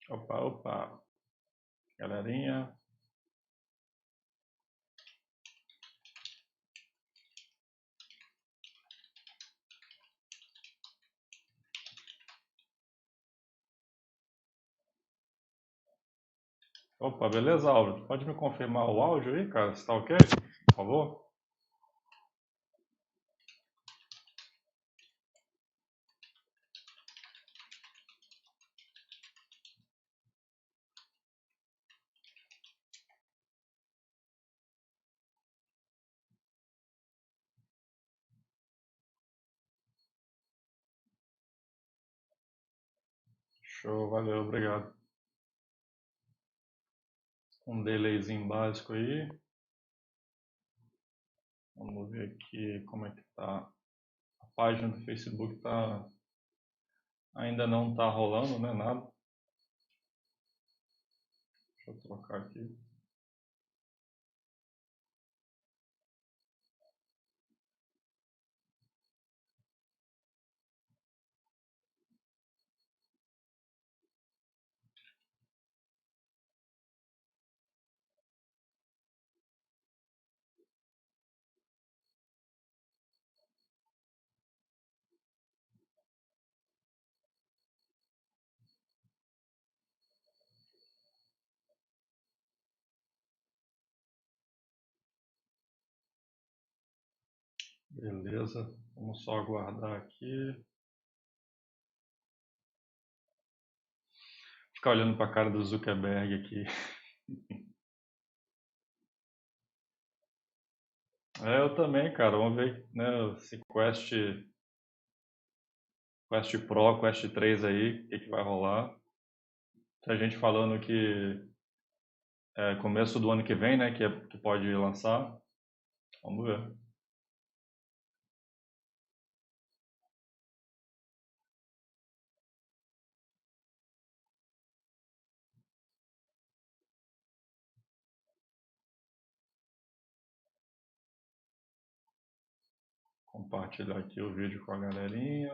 Opa, opa, galerinha. Opa, beleza, Álvaro? Pode me confirmar o áudio aí, cara? Se tá ok? Por favor? Show, valeu, obrigado. Um delayzinho básico aí. Vamos ver aqui como é que tá. A página do Facebook ainda não tá rolando, né? Nada. Deixa eu trocar aqui. Beleza, vamos só aguardar aqui. Ficar olhando pra cara do Zuckerberg aqui. Eu também, cara. Vamos ver, né, se Quest Pro, Quest 3 aí, o que vai rolar. Tem gente falando que é começo do ano que vem, né, que pode lançar. Vamos ver. Compartilhar aqui o vídeo com a galerinha.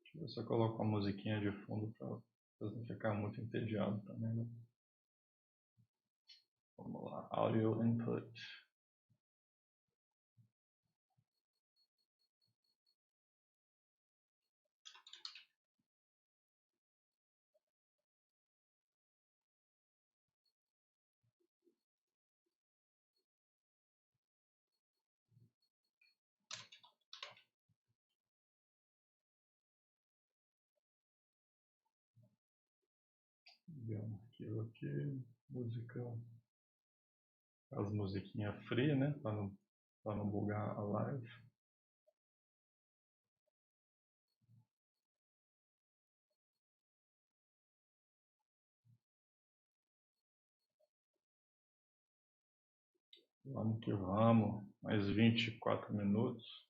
Deixa eu ver se eu coloco uma musiquinha de fundo para não ficar muito entediado também, né? Vamos lá, audio input. Enviar um arquivo aqui, música, as musiquinhas free, né, para não bugar a live. Vamos que vamos, mais 24 minutos.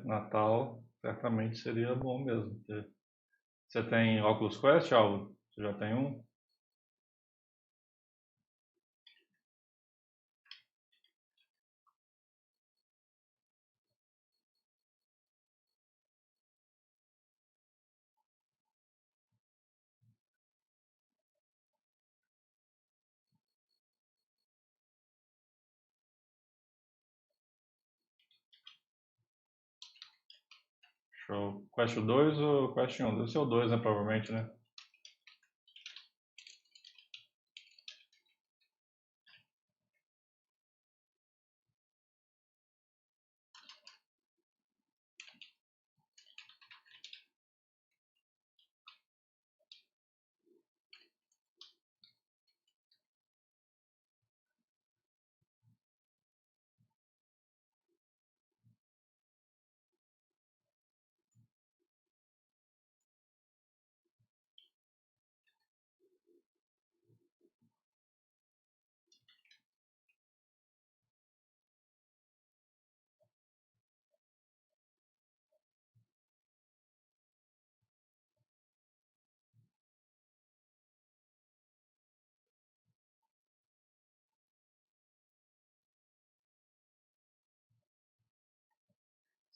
Natal certamente seria bom mesmo. Você tem Oculus Quest, Álvaro? Você já tem um? Show. Quest 2 ou Quest 1? Deve ser o 2, né? Provavelmente, né?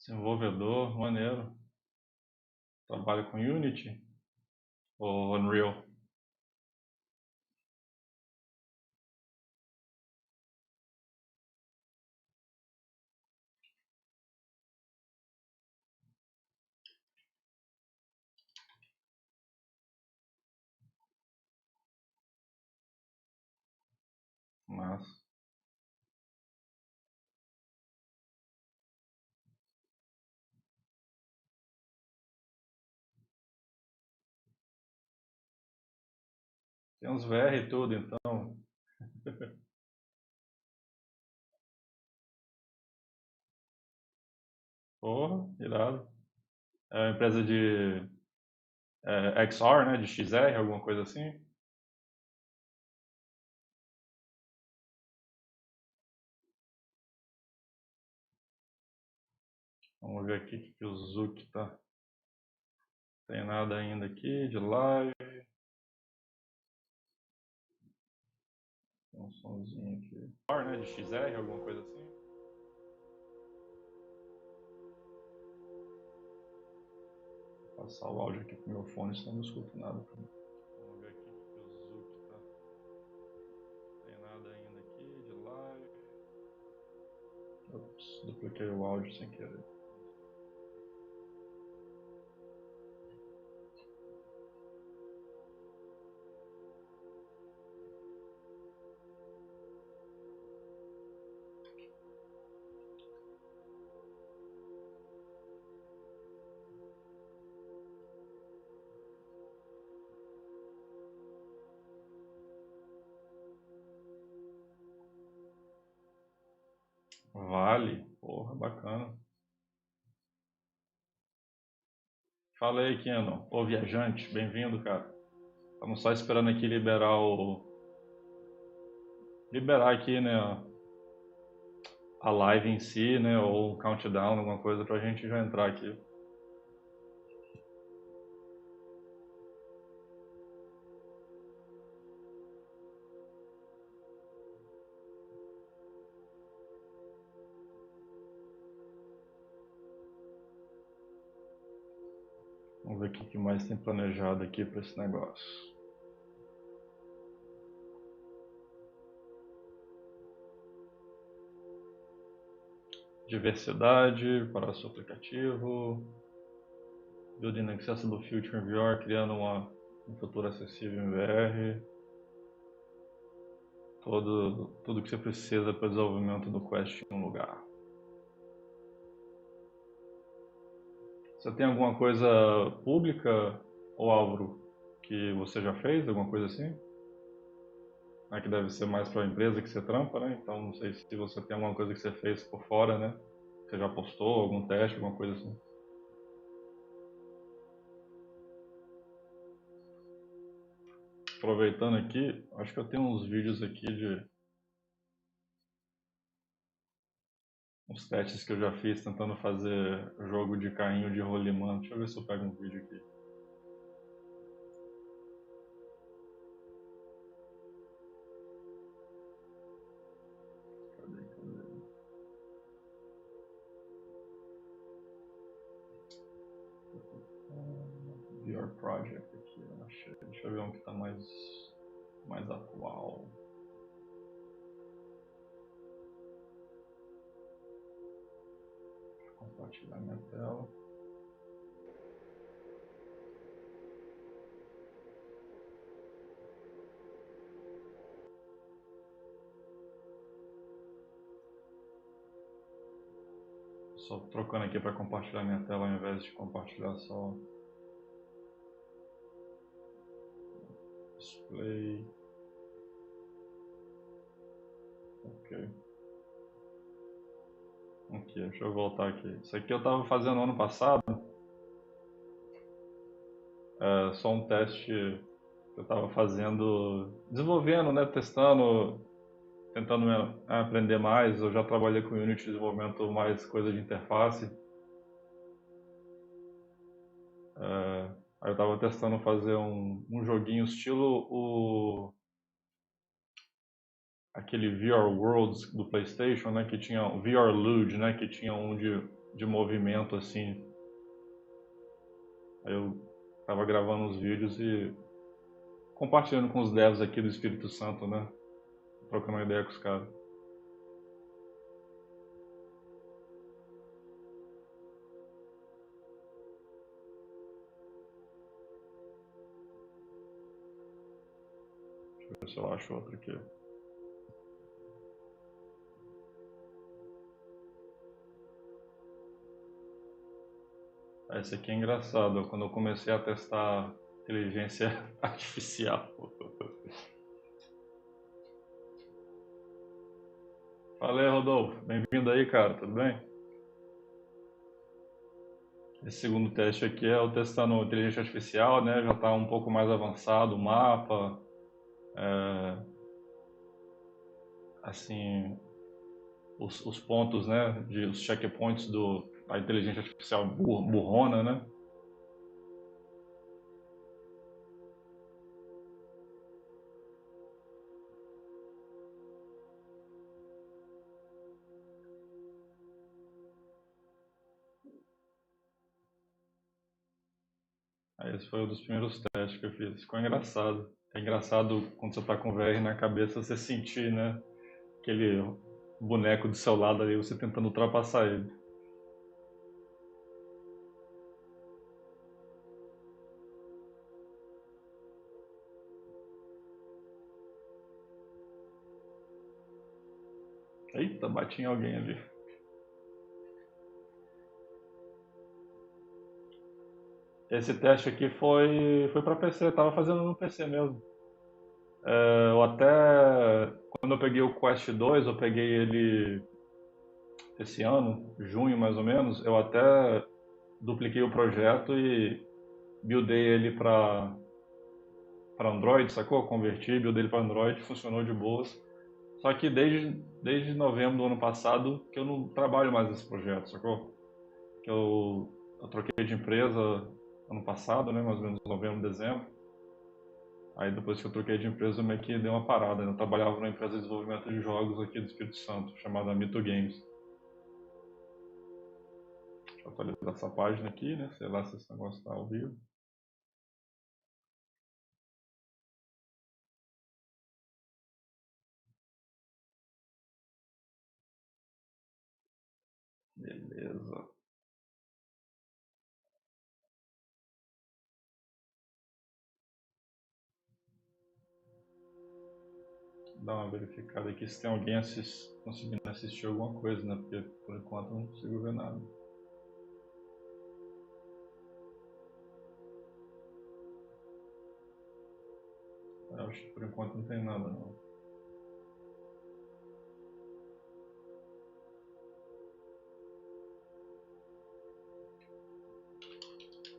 Desenvolvedor, maneiro. Trabalha com Unity ou Unreal? Mas tem uns VR e tudo, então. Porra, irado. É uma empresa de XR, né? De XR, alguma coisa assim. Vamos ver aqui o que o Zuki tá. Tem nada ainda aqui de live. Tem um somzinho aqui. XR, né? De XR, alguma coisa assim. Vou passar o áudio aqui pro meu fone, senão eu não escuto nada. Vamos ver aqui o que o Zuki tá. Tem nada ainda aqui de live. Ops, dupliquei o áudio sem querer. Vale, porra, bacana. Fala aí, Keno. Ô, viajante, bem-vindo, cara. Estamos só esperando aqui liberar aqui, né, a live em si, né, ou um countdown, alguma coisa pra gente já entrar aqui. Vamos ver o que mais tem planejado aqui para esse negócio. Diversidade para o seu aplicativo. Building Accessible Future in VR, criando um futuro acessível em VR. Tudo que você precisa para o desenvolvimento do Quest em um lugar. Você tem alguma coisa pública, ou Álvaro, que você já fez? Alguma coisa assim? Que deve ser mais para a empresa que você trampa, né? Então não sei se você tem alguma coisa que você fez por fora, né? Você já postou algum teste, alguma coisa assim? Aproveitando aqui, acho que eu tenho uns vídeos aqui de uns testes que eu já fiz tentando fazer jogo de carrinho de rolimã. Deixa eu ver se eu pego um vídeo aqui. Cadê? VR Project aqui, eu achei. Deixa eu ver um que está mais atual. Deixa eu compartilhar minha tela. Só trocando aqui para compartilhar minha tela ao invés de compartilhar só display. Ok. Aqui, deixa eu voltar aqui. Isso aqui eu estava fazendo ano passado. É só um teste que eu estava fazendo, desenvolvendo, né, testando, tentando aprender mais. Eu já trabalhei com Unity desenvolvimento mais coisa de interface. Aí eu estava testando fazer um joguinho estilo aquele VR Worlds do PlayStation, né, que tinha o VR Lude, né, que tinha de movimento assim. Aí eu tava gravando os vídeos e compartilhando com os devs aqui do Espírito Santo, né? Trocando uma ideia com os caras. Deixa eu ver se eu acho outro aqui. Esse aqui é engraçado, quando eu comecei a testar inteligência artificial. Fala aí, Rodolfo. Bem-vindo aí, cara. Tudo bem? Esse segundo teste aqui é o testando inteligência artificial, né? Já está um pouco mais avançado o mapa. Assim, os pontos, né? Os checkpoints da inteligência artificial burrona, né? Aí esse foi um dos primeiros testes que eu fiz. Ficou engraçado. É engraçado quando você está com o VR na cabeça, você sentir, né? Aquele boneco do seu lado ali, você tentando ultrapassar ele. Eita, bati em alguém ali. Esse teste aqui foi para PC, tava fazendo no PC mesmo. Eu até, quando eu peguei o Quest 2, eu peguei ele esse ano, junho mais ou menos, eu até dupliquei o projeto e buildei ele para Android, sacou? Converti, buildei ele para Android, funcionou de boas. Só que desde novembro do ano passado que eu não trabalho mais nesse projeto, sacou? Que eu troquei de empresa ano passado, né, mais ou menos novembro, dezembro. Aí depois que eu troquei de empresa, eu meio que dei uma parada. Eu trabalhava numa empresa de desenvolvimento de jogos aqui do Espírito Santo, chamada Mito Games. Deixa eu atualizar essa página aqui, né? Sei lá se esse negócio está ao vivo. Beleza. Vou dar uma verificada aqui se tem alguém conseguindo assistir alguma coisa, né? Porque por enquanto eu não consigo ver nada. Eu acho que por enquanto não tem nada, não.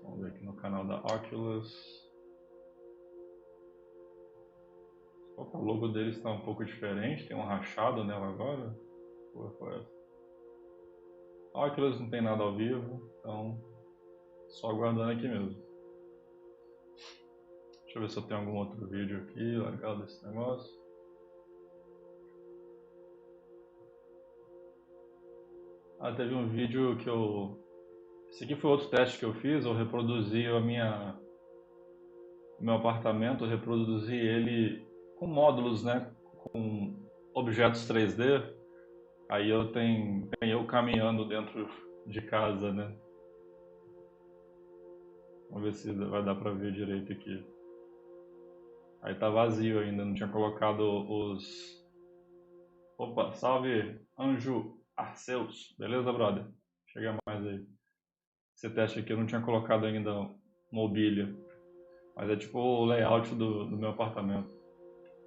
Vamos ver aqui no canal da Oculus. Opa, o logo deles está um pouco diferente, tem um rachado nela agora. Porra, foi essa? A Oculus não tem nada ao vivo, então só aguardando aqui mesmo. Deixa eu ver se eu tenho algum outro vídeo aqui legal desse negócio. Teve um vídeo que eu... Esse aqui foi outro teste que eu fiz, eu reproduzi o meu apartamento, eu reproduzi ele com módulos, né? Com objetos 3D. Aí tem eu caminhando dentro de casa, né? Vamos ver se vai dar pra ver direito aqui. Aí tá vazio ainda, não tinha colocado os... Opa, salve Anjo Arceus, beleza, brother? Chega mais aí. Esse teste aqui eu não tinha colocado ainda mobília, mas é tipo o layout do meu apartamento.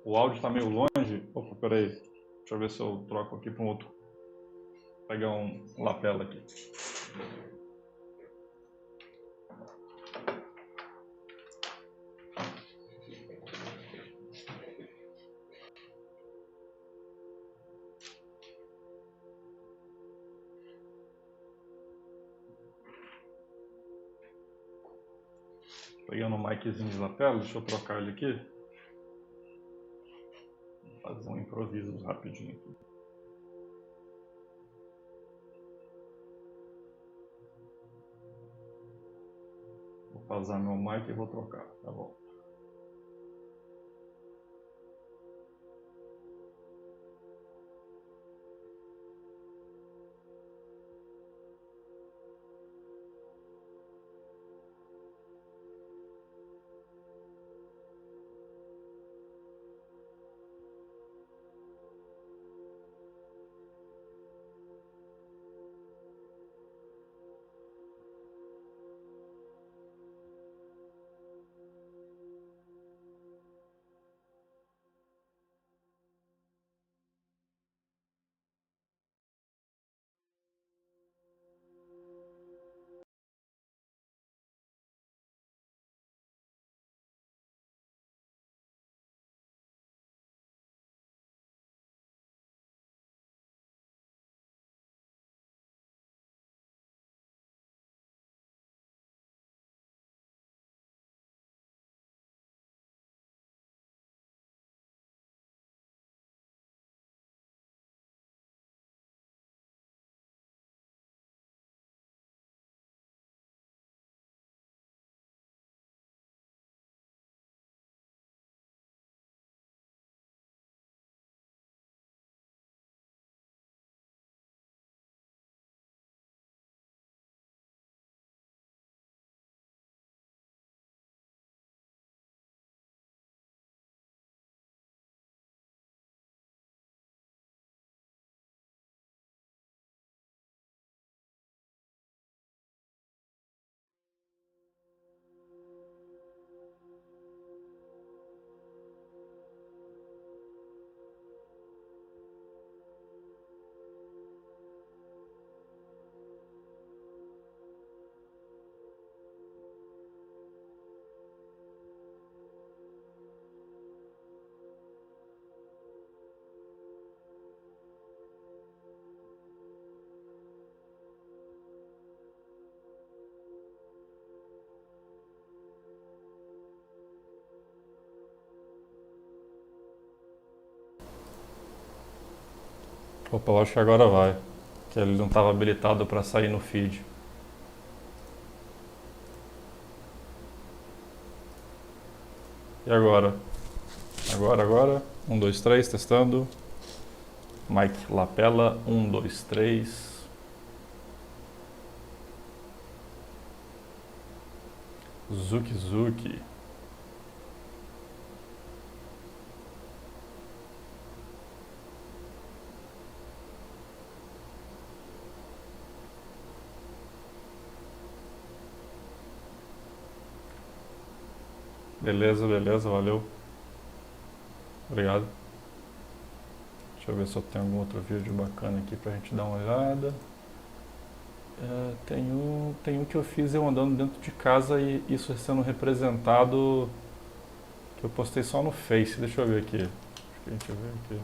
O áudio tá meio longe. Opa, peraí, deixa eu ver se eu troco aqui para um outro. Vou pegar um lapela aqui. Pegando um miczinho de lapela, deixa eu trocar ele aqui. Vou fazer um improviso rapidinho aqui. vazar meu mic e vou trocar, tá bom. Opa, eu acho que agora vai. Que ele não estava habilitado para sair no feed. E agora? Agora. 1, 2, 3, testando. Mike Lapela, 1, 2, 3. Zuki. Beleza, valeu. Obrigado. Deixa eu ver se eu tenho algum outro vídeo bacana aqui pra gente dar uma olhada. Tem um que eu fiz eu andando dentro de casa e isso sendo representado, que eu postei só no Face. Deixa eu ver aqui. Acho que a gente vê aqui.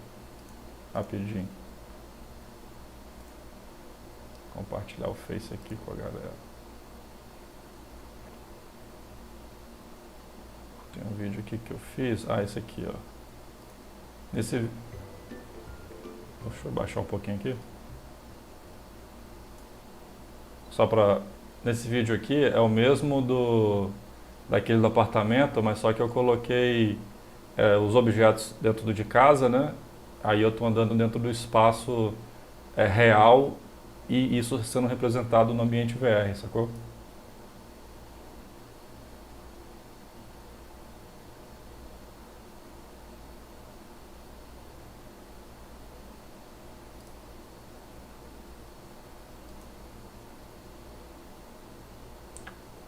Rapidinho. Compartilhar o Face aqui com a galera. Tem um vídeo aqui que eu fiz. Ah, esse aqui, ó. Deixa eu baixar um pouquinho aqui. Só pra... Nesse vídeo aqui é o mesmo daquele do apartamento, mas só que eu coloquei os objetos dentro de casa, né? Aí eu tô andando dentro do espaço real e isso sendo representado no ambiente VR, sacou?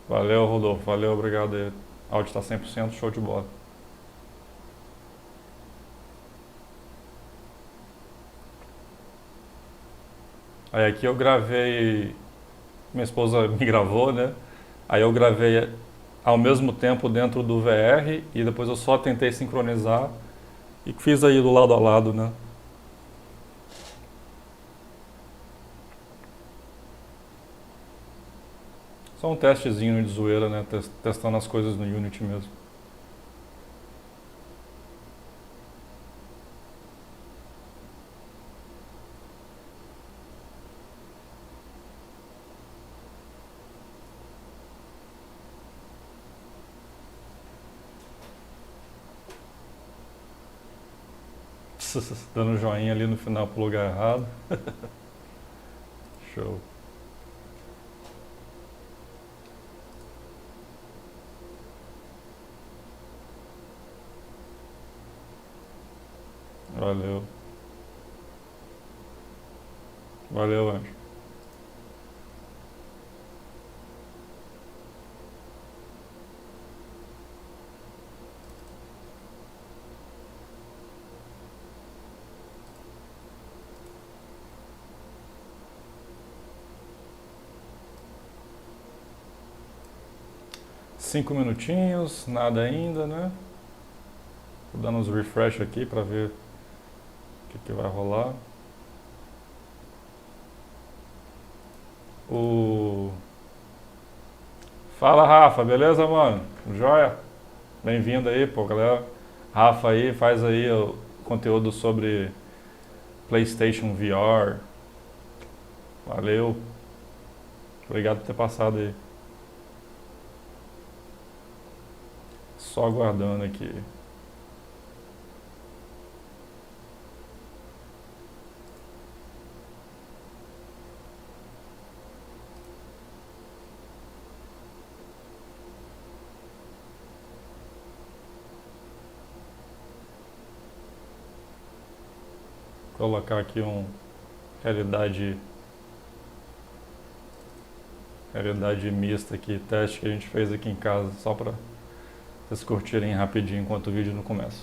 Valeu, Rodolfo. Valeu, obrigado aí. O áudio tá 100%, show de bola. Aí aqui eu gravei, minha esposa me gravou, né? Aí eu gravei ao mesmo tempo dentro do VR e depois eu só tentei sincronizar e fiz aí do lado a lado, né? Só um testezinho de zoeira, né? Testando as coisas no Unity mesmo. Dando joinha ali no final pro lugar errado. Show. Valeu. Valeu, Anjo. Cinco minutinhos, nada ainda, né? Tô dando uns refresh aqui pra ver o que vai rolar. O... Fala, Rafa, beleza, mano? Joia? Bem-vindo aí, pô, galera. Rafa aí, faz aí o conteúdo sobre PlayStation VR. Valeu. Obrigado por ter passado aí. Só aguardando aqui. Vou colocar aqui realidade mista aqui, teste que a gente fez aqui em casa, só para vocês curtirem rapidinho enquanto o vídeo não começa.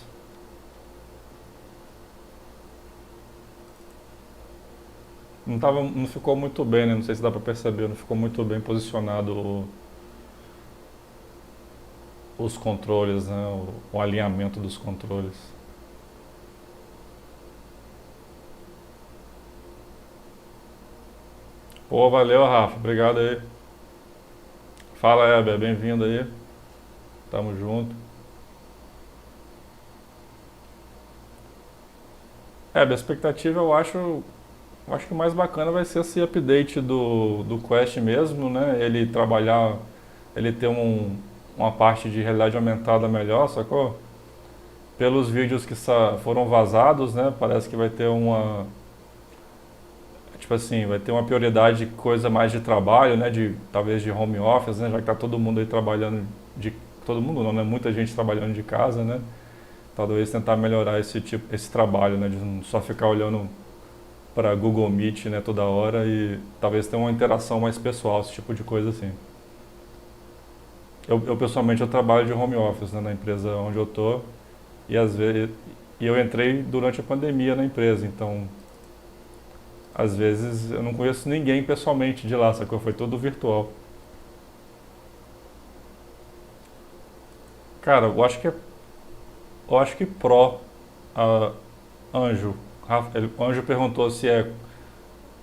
Não ficou muito bem, né? Não sei se dá para perceber, não ficou muito bem posicionado os controles, né? O alinhamento dos controles. Pô, valeu, Rafa, obrigado aí. Fala, Heber, bem-vindo aí. Tamo junto. Heber, a expectativa eu acho que o mais bacana vai ser esse update do Quest mesmo, né? Ele trabalhar, ele ter uma parte de realidade aumentada melhor, sacou? Pelos vídeos que foram vazados, né? Parece que vai ter tipo assim, vai ter uma prioridade coisa mais de trabalho, né? Talvez de home office, né? Já que tá todo mundo aí trabalhando todo mundo não, né? Muita gente trabalhando de casa, né? Talvez tentar melhorar esse trabalho, né? De não só ficar olhando para Google Meet, né, toda hora e talvez tenha uma interação mais pessoal, esse tipo de coisa assim. Eu pessoalmente eu trabalho de home office, né, na empresa onde eu tô e às vezes eu entrei durante a pandemia na empresa, então às vezes eu não conheço ninguém pessoalmente de lá, sacou? Foi tudo virtual. Cara, eu acho que Pro, a Anjo, o Anjo perguntou se é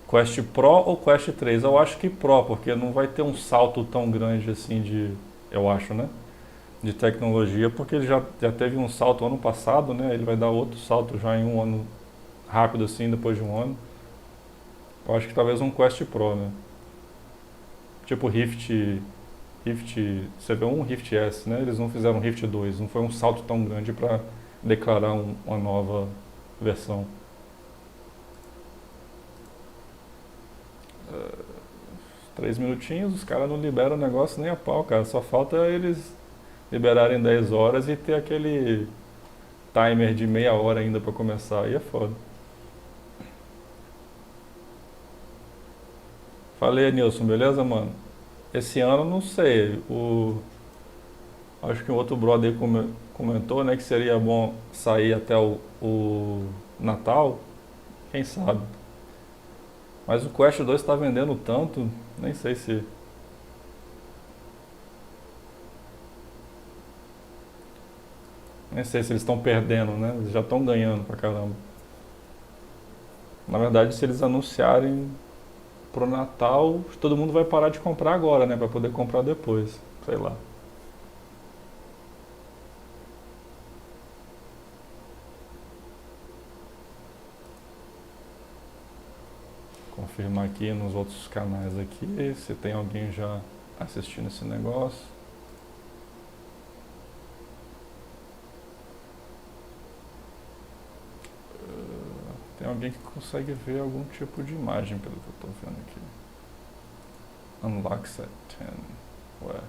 Quest Pro ou Quest 3? Eu acho que Pro, porque não vai ter um salto tão grande assim eu acho, né? De tecnologia, porque ele já teve um salto ano passado, né? Ele vai dar outro salto já em um ano rápido assim, depois de um ano. Eu acho que talvez um Quest Pro, né? Tipo Rift, você vê um Rift S, né? Eles não fizeram um Rift 2, não foi um salto tão grande para declarar uma nova versão. 3 minutinhos, os caras não liberam o negócio nem a pau, cara. Só falta eles liberarem 10 horas e ter aquele timer de meia hora ainda pra começar. Aí é foda. Falei, Nilson, beleza, mano? Esse ano não sei. Acho que um outro brother comentou, né, que seria bom sair até o Natal. Quem sabe? Mas o Quest 2 tá vendendo tanto, nem sei se. Nem sei se eles estão perdendo, né? Eles já estão ganhando pra caramba. Na verdade, se eles anunciarem pro Natal, todo mundo vai parar de comprar agora, né? Pra poder comprar depois. Sei lá. Confirmar aqui nos outros canais aqui, se tem alguém já assistindo esse negócio. Tem alguém que consegue ver algum tipo de imagem, pelo que eu tô vendo aqui. Unlock set 10. Ué.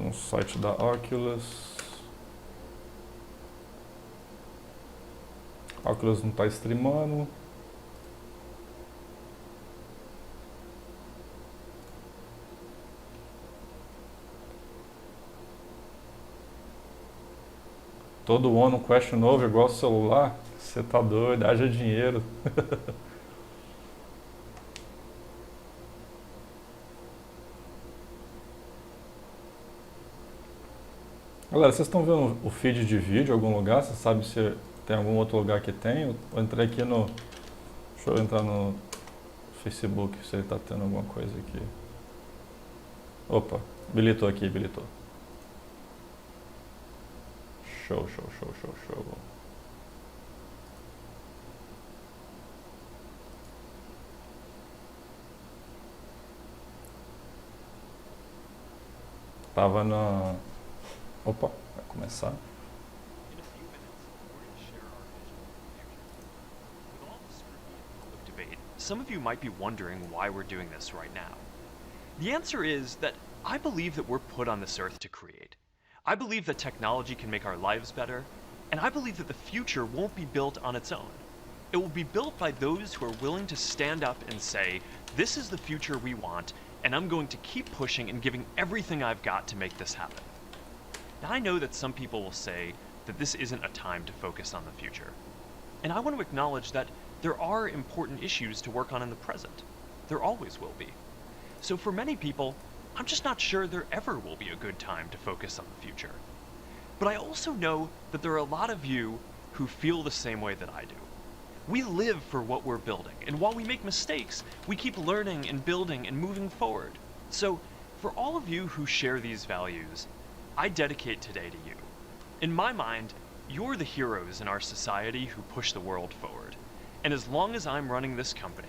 No site da Oculus. Oculus não tá streamando. Todo ano um Quest novo igual o celular. Você tá doido, haja dinheiro. Galera, vocês estão vendo o feed de vídeo em algum lugar? Você sabe se tem algum outro lugar que tem? Eu entrei aqui no... Deixa eu entrar no Facebook, se ele tá tendo alguma coisa aqui. Opa, habilitou aqui, habilitou. Show, show, show, show, show. Tava na... Opa, vai começar. Some of you might be wondering why we're doing this right now. The answer is that I believe that we're put on this earth to create. I believe that technology can make our lives better, and I believe that the future won't be built on its own. It will be built by those who are willing to stand up and say, this is the future we want, and I'm going to keep pushing and giving everything I've got to make this happen. Now, I know that some people will say that this isn't a time to focus on the future. And I want to acknowledge that there are important issues to work on in the present. There always will be. So for many people, I'm just not sure there ever will be a good time to focus on the future. But I also know that there are a lot of you who feel the same way that I do. We live for what we're building, and while we make mistakes, we keep learning and building and moving forward. So for all of you who share these values, I dedicate today to you. In my mind, you're the heroes in our society who push the world forward. And as long as I'm running this company,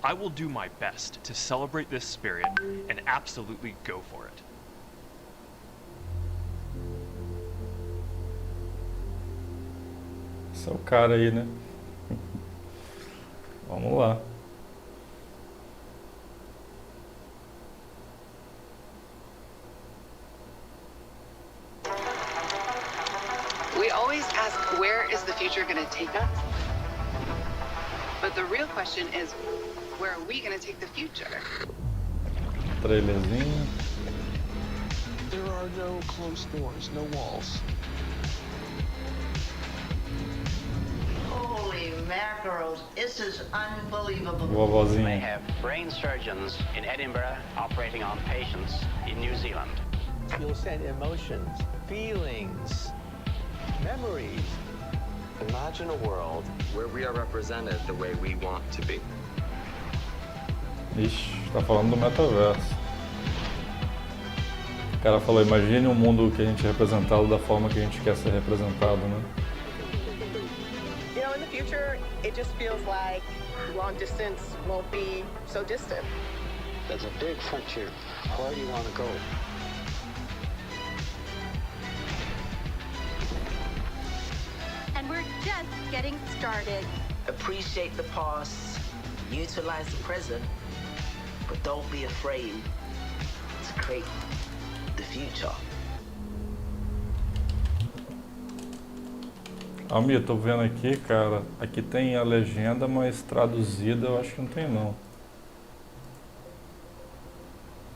I will do my best to celebrate this spirit and absolutely go for it. Esse é o cara aí, né? Vamos lá. We always ask, where is the future going to take us? But the real question is, where are we going to take the future? Trailerzinho. There are no closed doors, no walls. Holy mackerels, this is unbelievable. They Vovozinha. have brain surgeons in Edinburgh operating on patients in New Zealand. You'll send emotions, feelings, memories. Imagine a world where we are represented the way we want to be. Ixi, tá falando do metaverso. O cara falou, imagine um mundo que a gente é representado da forma que a gente quer ser representado, né? You know, in the future, it just feels like long distance won't be so distant. There's a big frontier. Where do you want to go? And we're just getting started. Appreciate the past, utilize the present, but don't be afraid to create the future. Almir, tô vendo aqui, cara, aqui tem a legenda, mas traduzida eu acho que não tem não.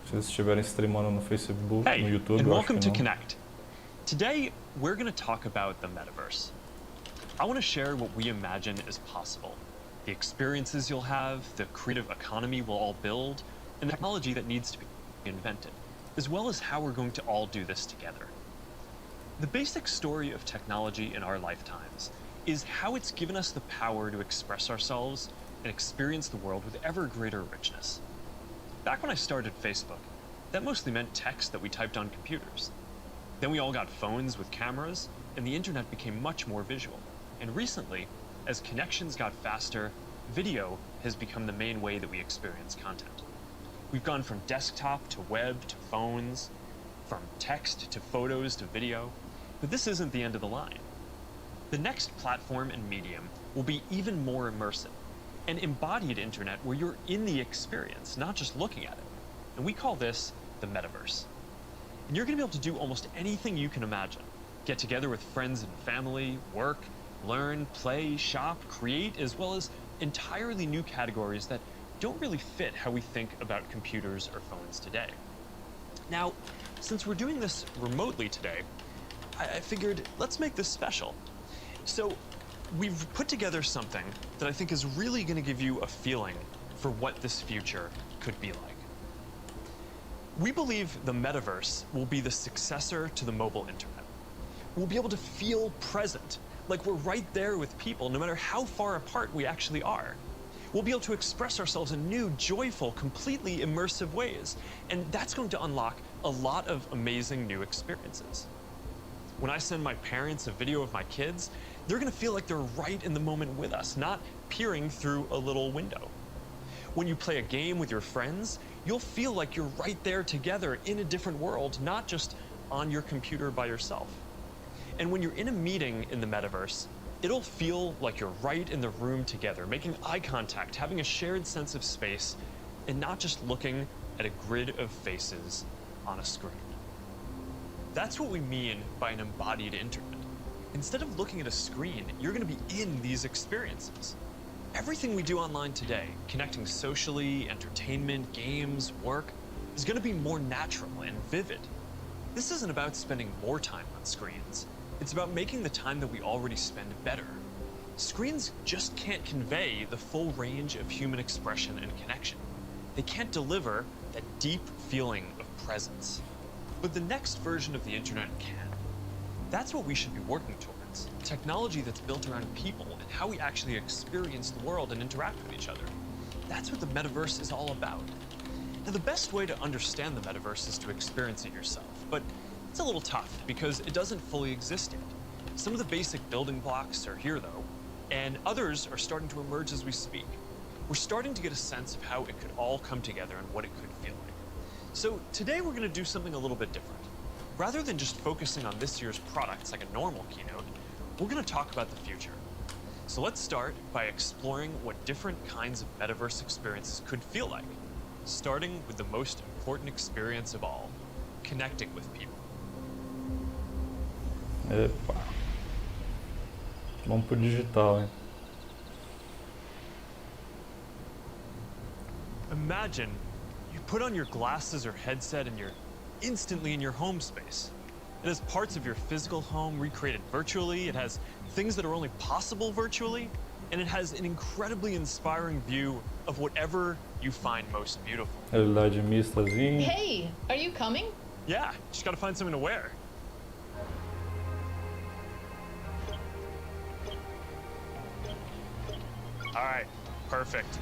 Se vocês estiverem streamando no Facebook, Hey, no YouTube, and eu acho welcome que to não. Connect. Today, we're going to talk about the metaverse. I want to share what we imagine is possible, the experiences you'll have, the creative economy we'll all build, and the technology that needs to be invented, as well as how we're going to all do this together. The basic story of technology in our lifetimes is how it's given us the power to express ourselves and experience the world with ever greater richness. Back when I started Facebook, that mostly meant text that we typed on computers. Then we all got phones with cameras, and the internet became much more visual. And recently, as connections got faster, video has become the main way that we experience content. We've gone from desktop to web to phones, from text to photos to video, But this isn't the end of the line. The next platform and medium will be even more immersive, an embodied internet where you're in the experience, not just looking at it. And we call this the Metaverse. And you're going to be able to do almost anything you can imagine. Get together with friends and family, work, learn, play, shop, create, as well as entirely new categories that don't really fit how we think about computers or phones today. Now, since we're doing this remotely today, I figured let's make this special. So we've put together something that I think is really going to give you a feeling for what this future could be like. We believe the Metaverse will be the successor to the mobile internet. We'll be able to feel present, like we're right there with people, no matter how far apart we actually are. We'll be able to express ourselves in new, joyful, completely immersive ways, and that's going to unlock a lot of amazing new experiences. When I send my parents a video of my kids, they're going to feel like they're right in the moment with us, not peering through a little window. When you play a game with your friends, you'll feel like you're right there together in a different world, not just on your computer by yourself. And when you're in a meeting in the Metaverse, it'll feel like you're right in the room together, making eye contact, having a shared sense of space, and not just looking at a grid of faces on a screen. That's what we mean by an embodied internet. Instead of looking at a screen, you're going to be in these experiences. Everything we do online today, connecting socially, entertainment, games, work, is going to be more natural and vivid. This isn't about spending more time on screens. It's about making the time that we already spend better. Screens just can't convey the full range of human expression and connection. They can't deliver that deep feeling of presence. But the next version of the internet can. That's what we should be working towards. Technology that's built around people and how we actually experience the world and interact with each other. That's what the Metaverse is all about. Now, the best way to understand the Metaverse is to experience it yourself, but it's a little tough because it doesn't fully exist yet. Some of the basic building blocks are here though, and others are starting to emerge as we speak. We're starting to get a sense of how it could all come together and what it could feel like. So today we're going to do something a little bit different. Rather than just focusing on this year's products like a normal keynote, we're going to talk about the future. So let's start by exploring what different kinds of Metaverse experiences could feel like, starting with the most important experience of all, connecting with people. Epa. Vamos pro digital, hein? Imagine you put on your glasses or headset and you're instantly in your home space. It has parts of your physical home recreated virtually, it has things that are only possible virtually, and it has an incredibly inspiring view of whatever you find most beautiful. Realidade mistazinha. Hey, are you coming? Yeah, just gotta find something to wear. All right, perfect.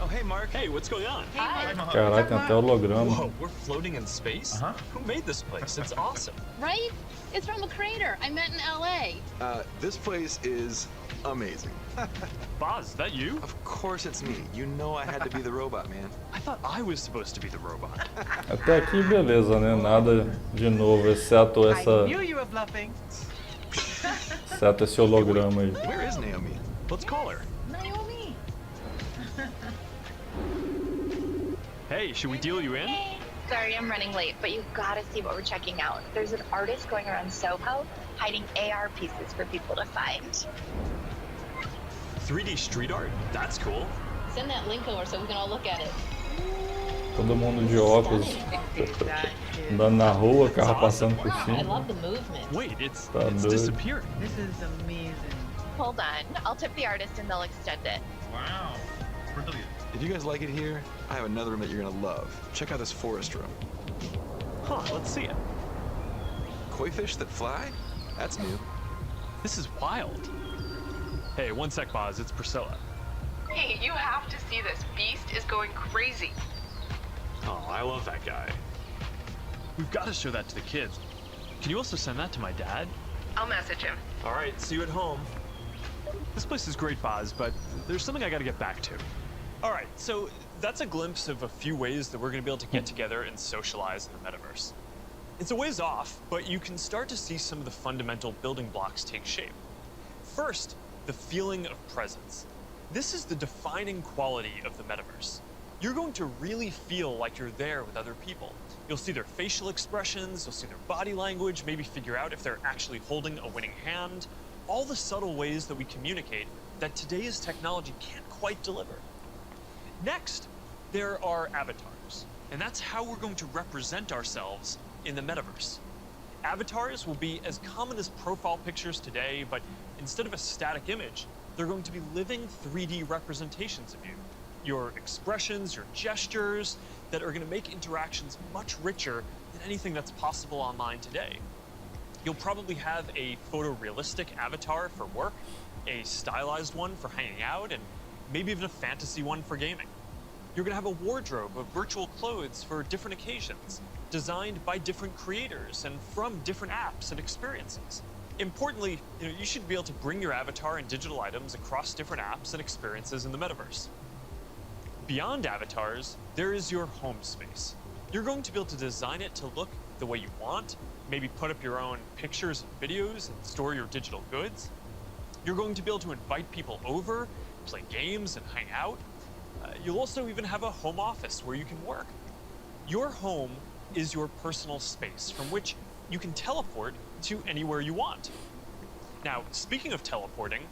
Oh, hey, Mark. Hey, what's going on? Hi. Caraca, tem até holograma. Whoa, we're floating in space? Who made this place? It's awesome. Right? It's from a crater I met in LA. This place is amazing. Boz, is that you? Of course it's me. You know I had to be the robot, man. I thought I was supposed to be the robot. Até aqui beleza, né? Nada de novo, exceto essa... I knew you were bluffing. Exceto esse holograma aí. Where is Naomi? Let's call her. Naomi. Hey, should we deal you in? Hey, sorry I'm running late, but you gotta see what we're checking out. There's an artist going around Soho hiding AR pieces for people to find. 3D street art? That's cool. Send that link over so we can all look at it. Todo mundo de óculos. Andando na rua, carro passando por I cima. love the movement. Wait, it's doido. disappearing. This is amazing. Hold on, I'll tip the artist and they'll extend it. Wow. Brilliant. If you guys like it here, I have another room that you're gonna love. Check out this forest room. Huh, let's see it. Koi fish that fly? That's new. This is wild. Hey, one sec, Boz, it's Priscilla. Hey, you have to see this. Beast is going crazy. Oh, I love that guy. We've got to show that to the kids. Can you also send that to my dad? I'll message him. All right, see you at home. This place is great, Boz, but there's something I got to get back to. All right, so that's a glimpse of a few ways that we're going to be able to get together and socialize in the metaverse. It's a ways off, but you can start to see some of the fundamental building blocks take shape. First, the feeling of presence. This is the defining quality of the metaverse. You're going to really feel like you're there with other people. You'll see their facial expressions, you'll see their body language, maybe figure out if they're actually holding a winning hand, all the subtle ways that we communicate that today's technology can't quite deliver. Next, there are avatars, and that's how we're going to represent ourselves in the metaverse. Avatars will be as common as profile pictures today, but instead of a static image, they're going to be living 3D representations of you. Your expressions, your gestures, that are going to make interactions much richer than anything that's possible online today. You'll probably have a photorealistic avatar for work, a stylized one for hanging out, and maybe even a fantasy one for gaming. You're going to have a wardrobe of virtual clothes for different occasions, designed by different creators and from different apps and experiences. Importantly, you should be able to bring your avatar and digital items across different apps and experiences in the metaverse. Beyond avatars, there is your home space. You're going to be able to design it to look the way you want, maybe put up your own pictures and videos and store your digital goods. You're going to be able to invite people over, play games and hang out. You'll also even have a home office where you can work. Your home is your personal space from which you can teleport to anywhere you want. Now, speaking of teleporting,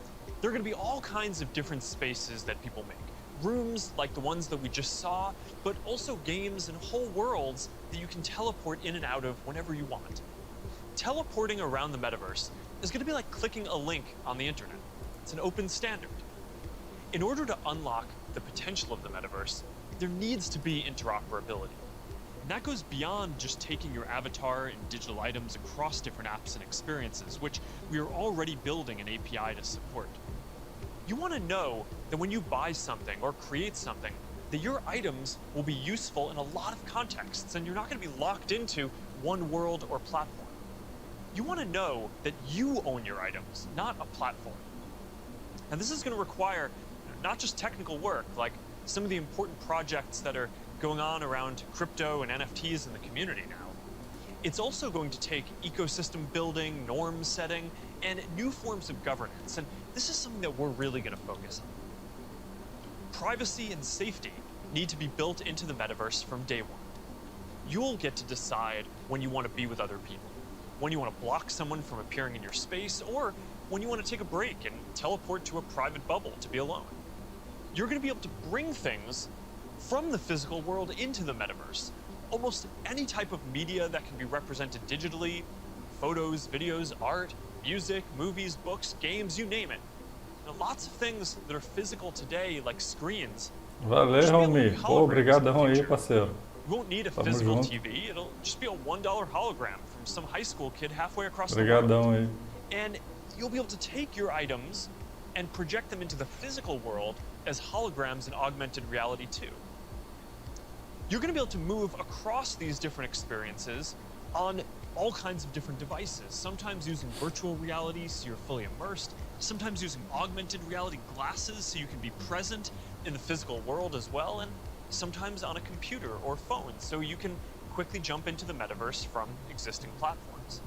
there are going to be all kinds of different spaces that people make. Rooms like the ones that we just saw, but also games and whole worlds that you can teleport in and out of whenever you want. Teleporting around the metaverse is going to be like clicking a link on the internet. It's an open standard. In order to unlock the potential of the metaverse, there needs to be interoperability. And that goes beyond just taking your avatar and digital items across different apps and experiences, which we are already building an API to support. You want to know that when you buy something or create something, that your items will be useful in a lot of contexts and you're not going to be locked into one world or platform. You want to know that you own your items, not a platform. And this is going to require not just technical work, like some of the important projects that are going on around crypto and NFTs in the community now. It's also going to take ecosystem building, norm setting, and new forms of governance. And this is something that we're really going to focus on. Privacy and safety need to be built into the metaverse from day one. You'll get to decide when you want to be with other people, when you want to block someone from appearing in your space, or when you want to take a break and teleport to a private bubble to be alone. You're going to be able to bring things from the physical world into the metaverse. Almost any type of media that can be represented digitally, photos, videos, art, music, movies, books, games, you name it. Now, lots of things that are physical today, like screens. Valeu, Romy. Pô, obrigadão aí, parceiro. You won't need a physical TV. It'll just be a $1 hologram from some high school kid halfway across the world. Obrigadão aí. And you'll be able to take your items and project them into the physical world as holograms in augmented reality too. You're going to be able to move across these different experiences on all kinds of different devices, sometimes using virtual reality so you're fully immersed, sometimes using augmented reality glasses so you can be present in the physical world as well, and sometimes on a computer or phone so you can quickly jump into the metaverse from existing platforms.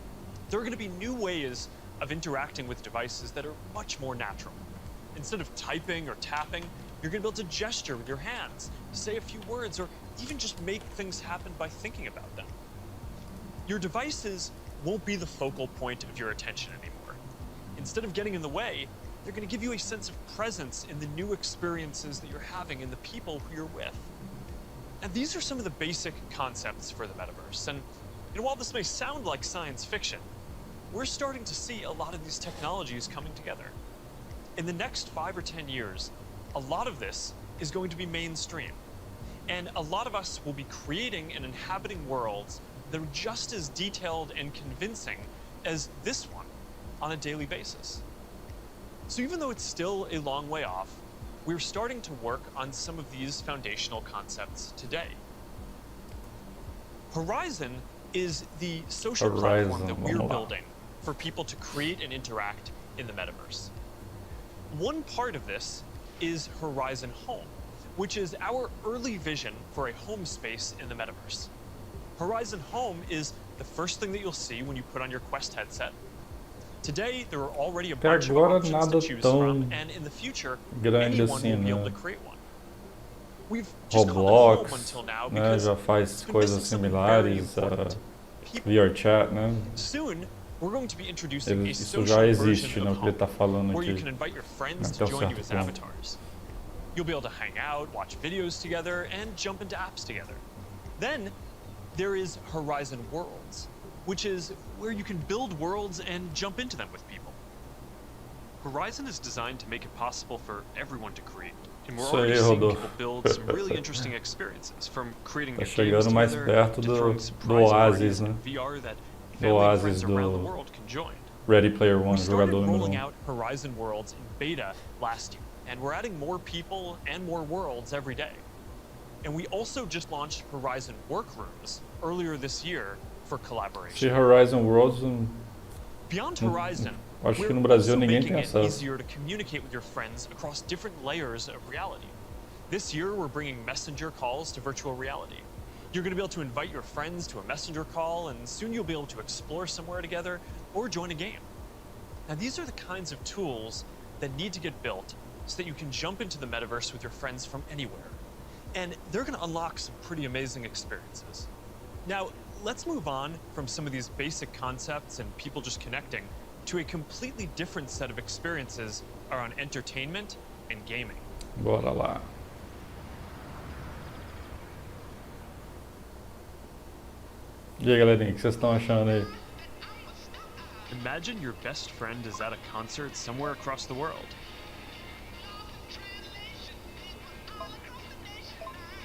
There are going to be new ways of interacting with devices that are much more natural. Instead of typing or tapping, you're going to be able to gesture with your hands, say a few words, or even just make things happen by thinking about them. Your devices won't be the focal point of your attention anymore. Instead of getting in the way, they're going to give you a sense of presence in the new experiences that you're having and the people who you're with. And these are some of the basic concepts for the metaverse. And while this may sound like science fiction, we're starting to see a lot of these technologies coming together. In the next 5 or 10 years, a lot of this is going to be mainstream. And a lot of us will be creating and inhabiting worlds that are just as detailed and convincing as this one on a daily basis. So even though it's still a long way off, we're starting to work on some of these foundational concepts today. Horizon is the social platform that we're building for people to create and interact in the metaverse. One part of this is Horizon Home, which is our early vision for a home space in the metaverse. Horizon Home is the first thing that you'll see when you put on your Quest headset. Today, there are already a bunch of options to choose from, and in the future, anyone will be able to create one. We've just called it home until now because já faz coisas similares, VR chat, né? Soon, we're going to be introducing a Isso social já existe, version né? of O que ele home, tá falando where you aqui. can invite your friends to join you as avatars. You'll be able to hang out, watch videos together, and jump into apps together. Then, there is Horizon Worlds, which is where you can build worlds and jump into them with people. Horizon is designed to make it possible for everyone to create. And we're already seeing people build some really interesting experiences, from creating new games together to throwing surprise parties in VR that family and friends around the world can join. Ready Player One, we started rolling out Horizon Worlds in beta last year, and we're adding more people and more worlds every day. And we also just launched Horizon Workrooms earlier this year for collaboration. Esse Horizon Worlds, Beyond Horizon, acho que no Brasil ninguém tem making it acesso. easier to communicate with your friends across different layers of reality. This year, we're bringing messenger calls to virtual reality. You're going to be able to invite your friends to a messenger call, and soon you'll be able to explore somewhere together or join a game. Now, these are the kinds of tools that need to get built so that you can jump into the metaverse with your friends from anywhere. And they're going to unlock some pretty amazing experiences. Now, let's move on from some of these basic concepts and people just connecting to a completely different set of experiences around entertainment and gaming. Bora lá. E aí, galerinha, o que vocês estão achando aí? Imagine your best friend is at a concert somewhere across the world.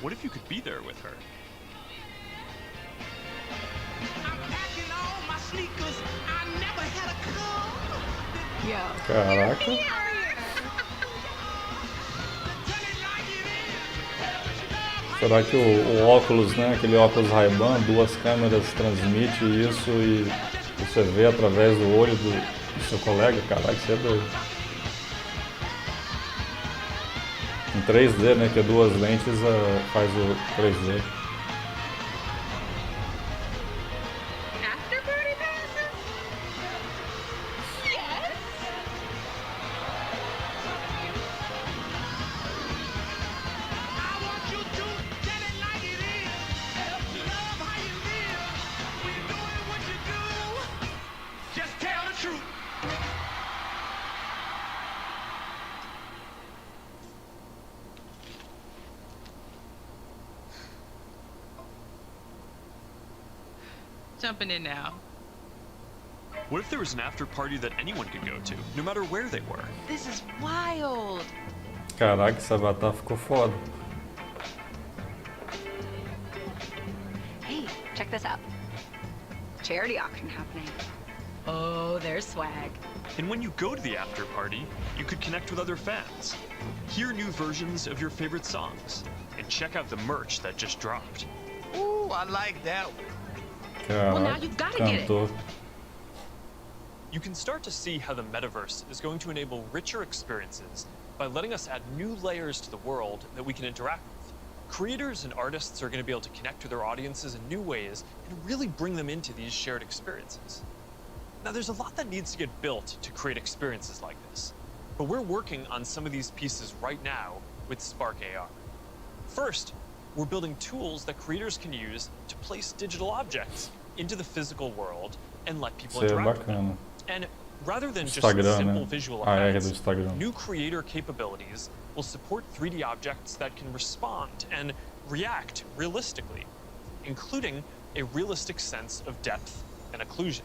What if you could be there with her? Caraca. Será que o óculos, né, aquele óculos Ray-Ban, duas câmeras transmite isso e você vê através do olho do seu colega? Caraca, isso é doido. Em 3D, né, que é duas lentes, faz o 3D. Jumping in now. What if there was an after party that anyone could go to, no matter where they were? This is wild. Caraca, esse avatar ficou foda. Hey, check this out. Charity auction happening. Oh, there's swag. And when you go to the after party, you could connect with other fans, hear new versions of your favorite songs, and check out the merch that just dropped. Ooh, I like that one. Caraca, well, now you've got to get it. You can start to see how the metaverse is going to enable richer experiences by letting us add new layers to the world that we can interact with. Creators and artists are going to be able to connect with their audiences in new ways and really bring them into these shared experiences. Now, there's a lot that needs to get built to create experiences like this, but we're working on some of these pieces right now with Spark AR. First, we're building tools that creators can use to place digital objects into the physical world and let people interact with them. And rather than just simple visual effects, new creator capabilities will support 3D objects that can respond and react realistically, including a realistic sense of depth and occlusion.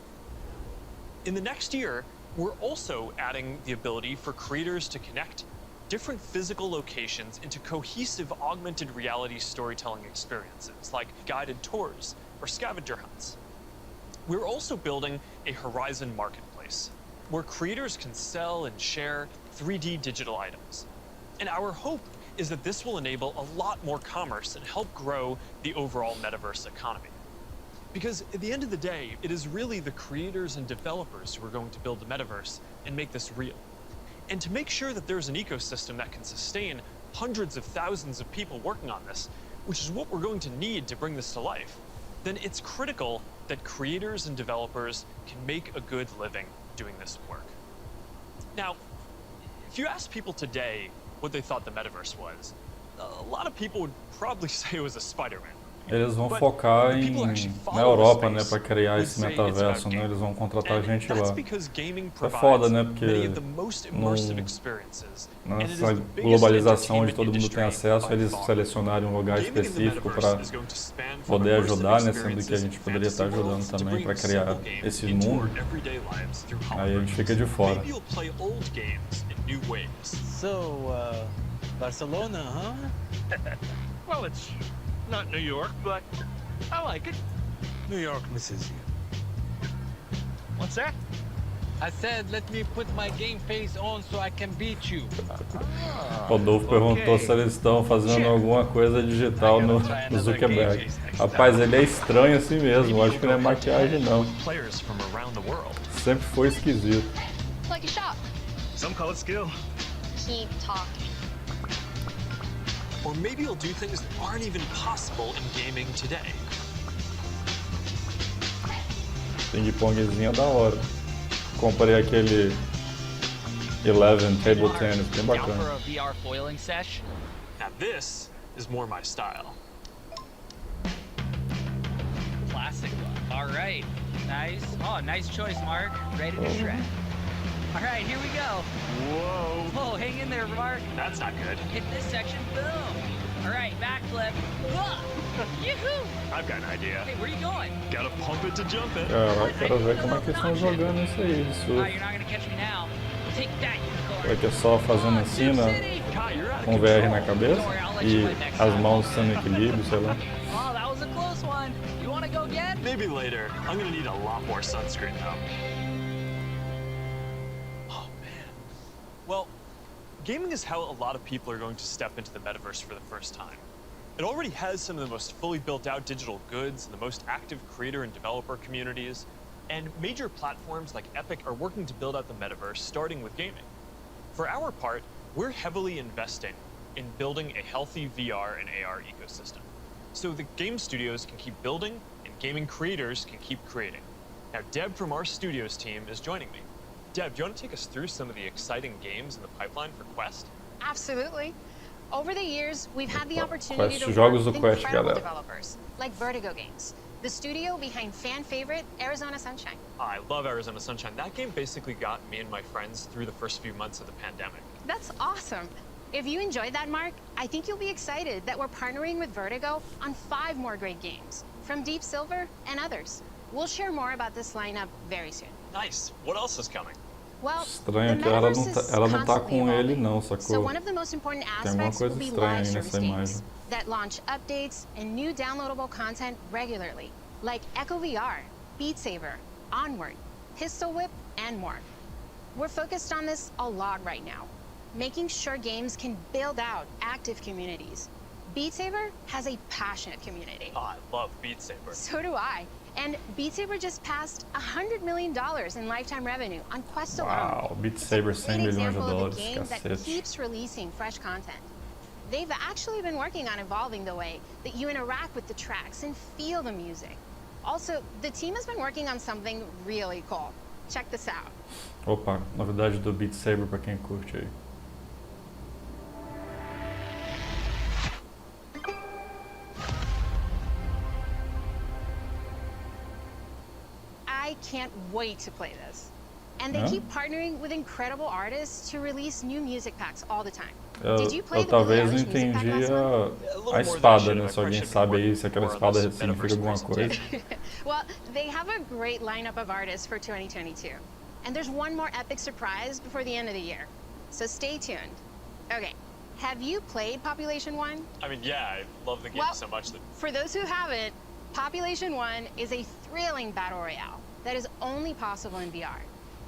In the next year, we're also adding the ability for creators to connect different physical locations into cohesive augmented reality storytelling experiences, like guided tours or scavenger hunts. We're also building a Horizon marketplace, where creators can sell and share 3D digital items. And our hope is that this will enable a lot more commerce and help grow the overall metaverse economy. Because at the end of the day, it is really the creators and developers who are going to build the metaverse and make this real. And to make sure that there's an ecosystem that can sustain hundreds of thousands of people working on this, which is what we're going to need to bring this to life, then it's critical that creators and developers can make a good living doing this work. Now, if you ask people today what they thought the Metaverse was, a lot of people would probably say it was a Spider-Man. Eles vão focar na Europa, né, para criar esse metaverso, né? Eles vão contratar gente lá. É foda, né, porque nessa globalização onde todo mundo tem acesso, eles selecionarem um lugar específico para poder ajudar, né, sendo que a gente poderia estar ajudando também para criar esse mundo. Aí a gente fica de fora. So, Barcelona, huh? Well, it's not New York, but I like it. New York misses you. What's that? I said, let me put my game face on so I can beat you. Rodolfo perguntou se eles estão fazendo alguma coisa digital no Zuckerberg. Rapaz, ele é estranho assim mesmo, acho que não é maquiagem não. Sempre foi esquisito. Like a shop. Some call it skill. Keep talking. Or maybe you'll do things that aren't even possible in gaming today. Ping-pongzinho da hora. Comprei aquele 11 table tennis, bem bacana. For a VR foiling sesh? Now this is more my style. Classic look. All right. Nice. Oh, nice choice, Mark. Ready to shred. All right, here we go. Whoa. Whoa, hang in there, Mark. That's not good. Hit this section, boom. All right, backflip. Yoo-hoo! I've got an idea. Hey, where are you going? Gotta pump it to jump it. Caraca, quero ver como é que estão jogando isso aí, de surf. You're not gonna catch me now. Take that, unicorn. Será que é só fazendo assim, né, com o VR na cabeça e as mãos sendo equilíbrio, sei lá. Oh, that was a close one. You wanna go again? Maybe later. I'm gonna need a lot more sunscreen though. Oh man. Well, gaming is how a lot of people are going to step into the metaverse for the first time. It already has some of the most fully built out digital goods and the most active creator and developer communities, and major platforms like Epic are working to build out the metaverse, starting with gaming. For our part, we're heavily investing in building a healthy VR and AR ecosystem, so the game studios can keep building and gaming creators can keep creating. Now, Deb from our studios team is joining me. Deb, do you want to take us through some of the exciting games in the pipeline for Quest? Absolutely. Over the years, we've had the opportunity to jogos work do with Quest, incredible galera. developers like Vertigo Games, the studio behind fan favorite Arizona Sunshine. I love Arizona Sunshine. That game basically got me and my friends through the first few months of the pandemic. That's awesome. If you enjoyed that, Mark, I think you'll be excited that we're partnering with Vertigo on 5 more great games, from Deep Silver and others. We'll share more about this lineup very soon. Nice. What else is coming? Well, Estranho que ela não tá com ele não, sacou? So one of the most important Tem alguma aspects will coisa be estranha live aí service nessa games imagem. that launch updates and new downloadable content regularly, like Echo VR, Beat Saber, Onward, Pistol Whip, and more. We're focused on this a lot right now, making sure games can build out active communities. Beat Saber has a passionate community. Oh, I love Beat Saber. So do I. And Beat Saber just passed $100 million in lifetime revenue on Quest alone. Wow, Beat Saber 100 milhões de dólares, game that cacete. keeps releasing fresh content. They've actually been working on evolving the way that you interact with the tracks and feel the music. Also, the team has been working on something really cool. Check this out. Opa, novidade do Beat Saber pra quem curte aí. I can't wait to play this. And they keep partnering with incredible artists to release new music packs all the time. Did you play Eu the talvez não Billie Eilish music pack entendi last month? a espada, né? Se alguém sabe aí se aquela espada significa alguma coisa. Well, they have a great lineup of artists for 2022. And there's one more epic surprise before the end of the year. So stay tuned. Okay, have you played Population 1? I mean, yeah, I love the game so much that... For those who haven't, Population 1 is a thrilling battle royale that is only possible in VR.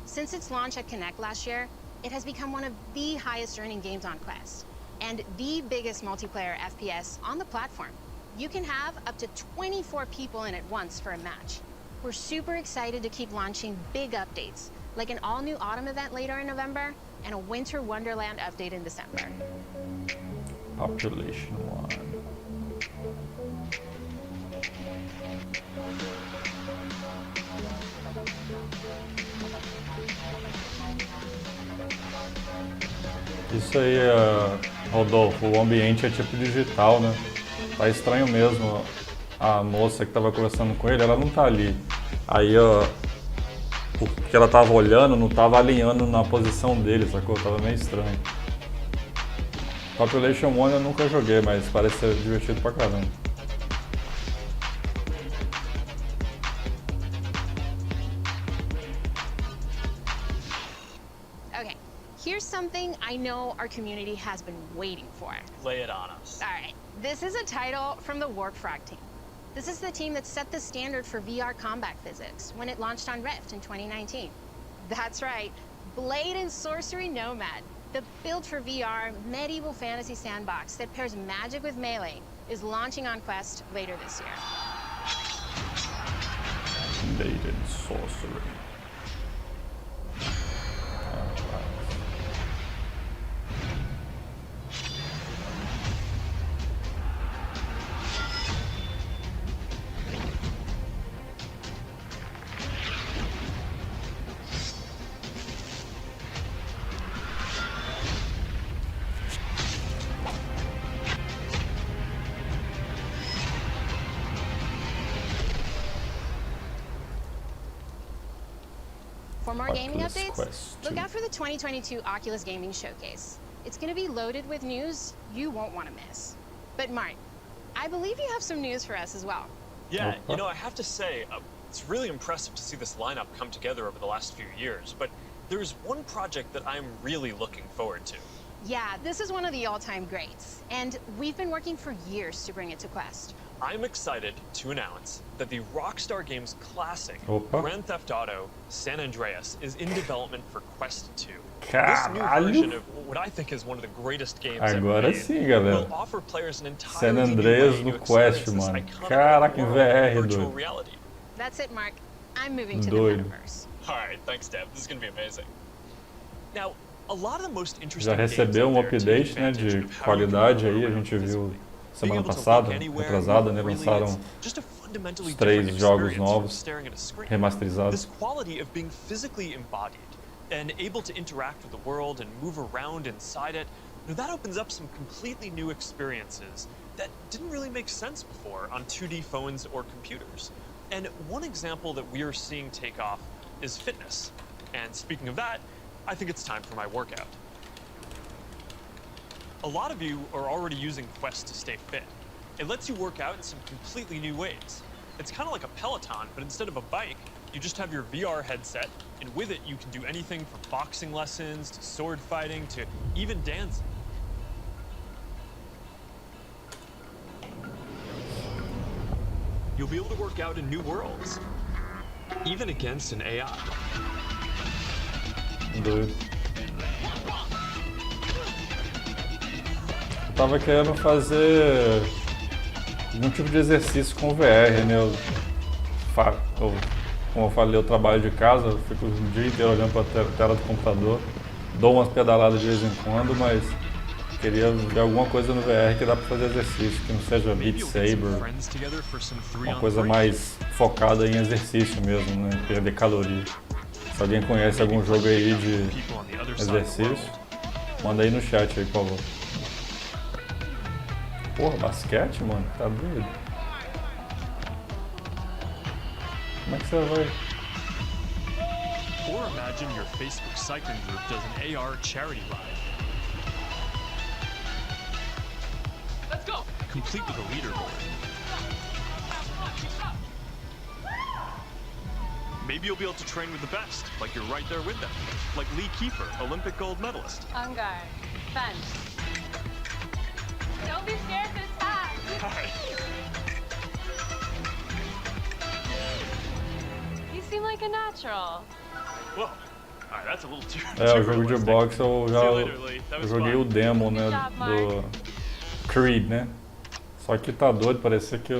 Since its launch at Connect last year, it has become one of the highest earning games on Quest and the biggest multiplayer FPS on the platform. You can have up to 24 people in at once for a match. We're super excited to keep launching big updates, like an all-new autumn event later in November and a winter wonderland update in December. Population 1. Isso aí, Rodolfo, o ambiente é tipo digital, né? Tá estranho mesmo. A moça que tava conversando com ele, ela não tá ali. Aí, o que ela tava olhando não tava alinhando na posição dele, sacou? Tava meio estranho. Population 1 eu nunca joguei, mas parece ser divertido pra caramba. Okay, here's something I know our community has been waiting for. Lay it on us. All right, this is a title from the Warp Frog team. This is the team that set the standard for VR combat physics when it launched on Rift in 2019. That's right, Blade and Sorcery Nomad. The built for VR medieval fantasy sandbox that pairs magic with melee is launching on Quest later this year. Blade and Sorcery. For more gaming Oculus updates, Quest look 2. out for the 2022 Oculus Gaming Showcase. It's going to be loaded with news you won't want to miss. But Mark, I believe you have some news for us as well. Yeah, you know, I have to say, it's really impressive to see this lineup come together over the last few years, but there's one project that I'm really looking forward to. Yeah, this is one of the all-time greats, and we've been working for years to bring it to Quest. I'm excited to announce that the Rockstar Games classic, Opa. Grand Theft Auto San Andreas, is in development for Quest 2. Caralho. This new version of what I think is one of the greatest games ever Agora made sim, galera. will offer players an San entirely new Andreas way no to Quest, experience this mano. iconic Caraca, em world VR, of virtual doido. reality. That's it, Mark. I'm moving to the Doido. Metaverse. All right, thanks, Deb. This is going to be amazing. Now, a lot of the most interesting Já games recebeu out there take update, né, advantage de of how you can qualidade move aí, a around gente viu physically. semana Being able to passada, look anywhere, retrasada, né, really, lançaram it's just a fundamentally os 3 different jogos experience from novos, staring at a screen. remasterizados. This quality of being physically embodied and able to interact with the world and move around inside it, you know, that opens up some completely new experiences that didn't really make sense before on 2D phones or computers. And one example that we are seeing take off is fitness. And speaking of that, I think it's time for my workout. A lot of you are already using Quest to stay fit. It lets you work out in some completely new ways. It's kind of like a Peloton, but instead of a bike, you just have your VR headset, and with it you can do anything from boxing lessons to sword fighting to even dancing. You'll be able to work out in new worlds, even against an AI. Doido. Eu tava querendo fazer algum tipo de exercício com VR, né? Como eu falei, eu trabalho de casa, eu fico o dia inteiro olhando para a tela do computador, dou umas pedaladas de vez em quando, mas queria ver alguma coisa no VR que dá para fazer exercício, que não seja Beat Saber, uma coisa mais focada em exercício mesmo, né? Perder caloria. Se alguém conhece algum jogo aí de exercício, manda aí no chat aí, por favor. Porra, basquete, mano? Tá doido? Como é que você vai? Or imagine your Facebook cycling group does an AR charity ride. Let's go! Complete with a leaderboard. Maybe you'll be able to train with the best, like you're right there with them. Like Lee Kiefer, Olympic gold medalist. On guard. Fence. Don't be scared this time. You seem like a natural. Whoa. Alright, that's a little too O jogo de boxe eu joguei o demo, né, do Creed, né? Só que tá doido, parecia que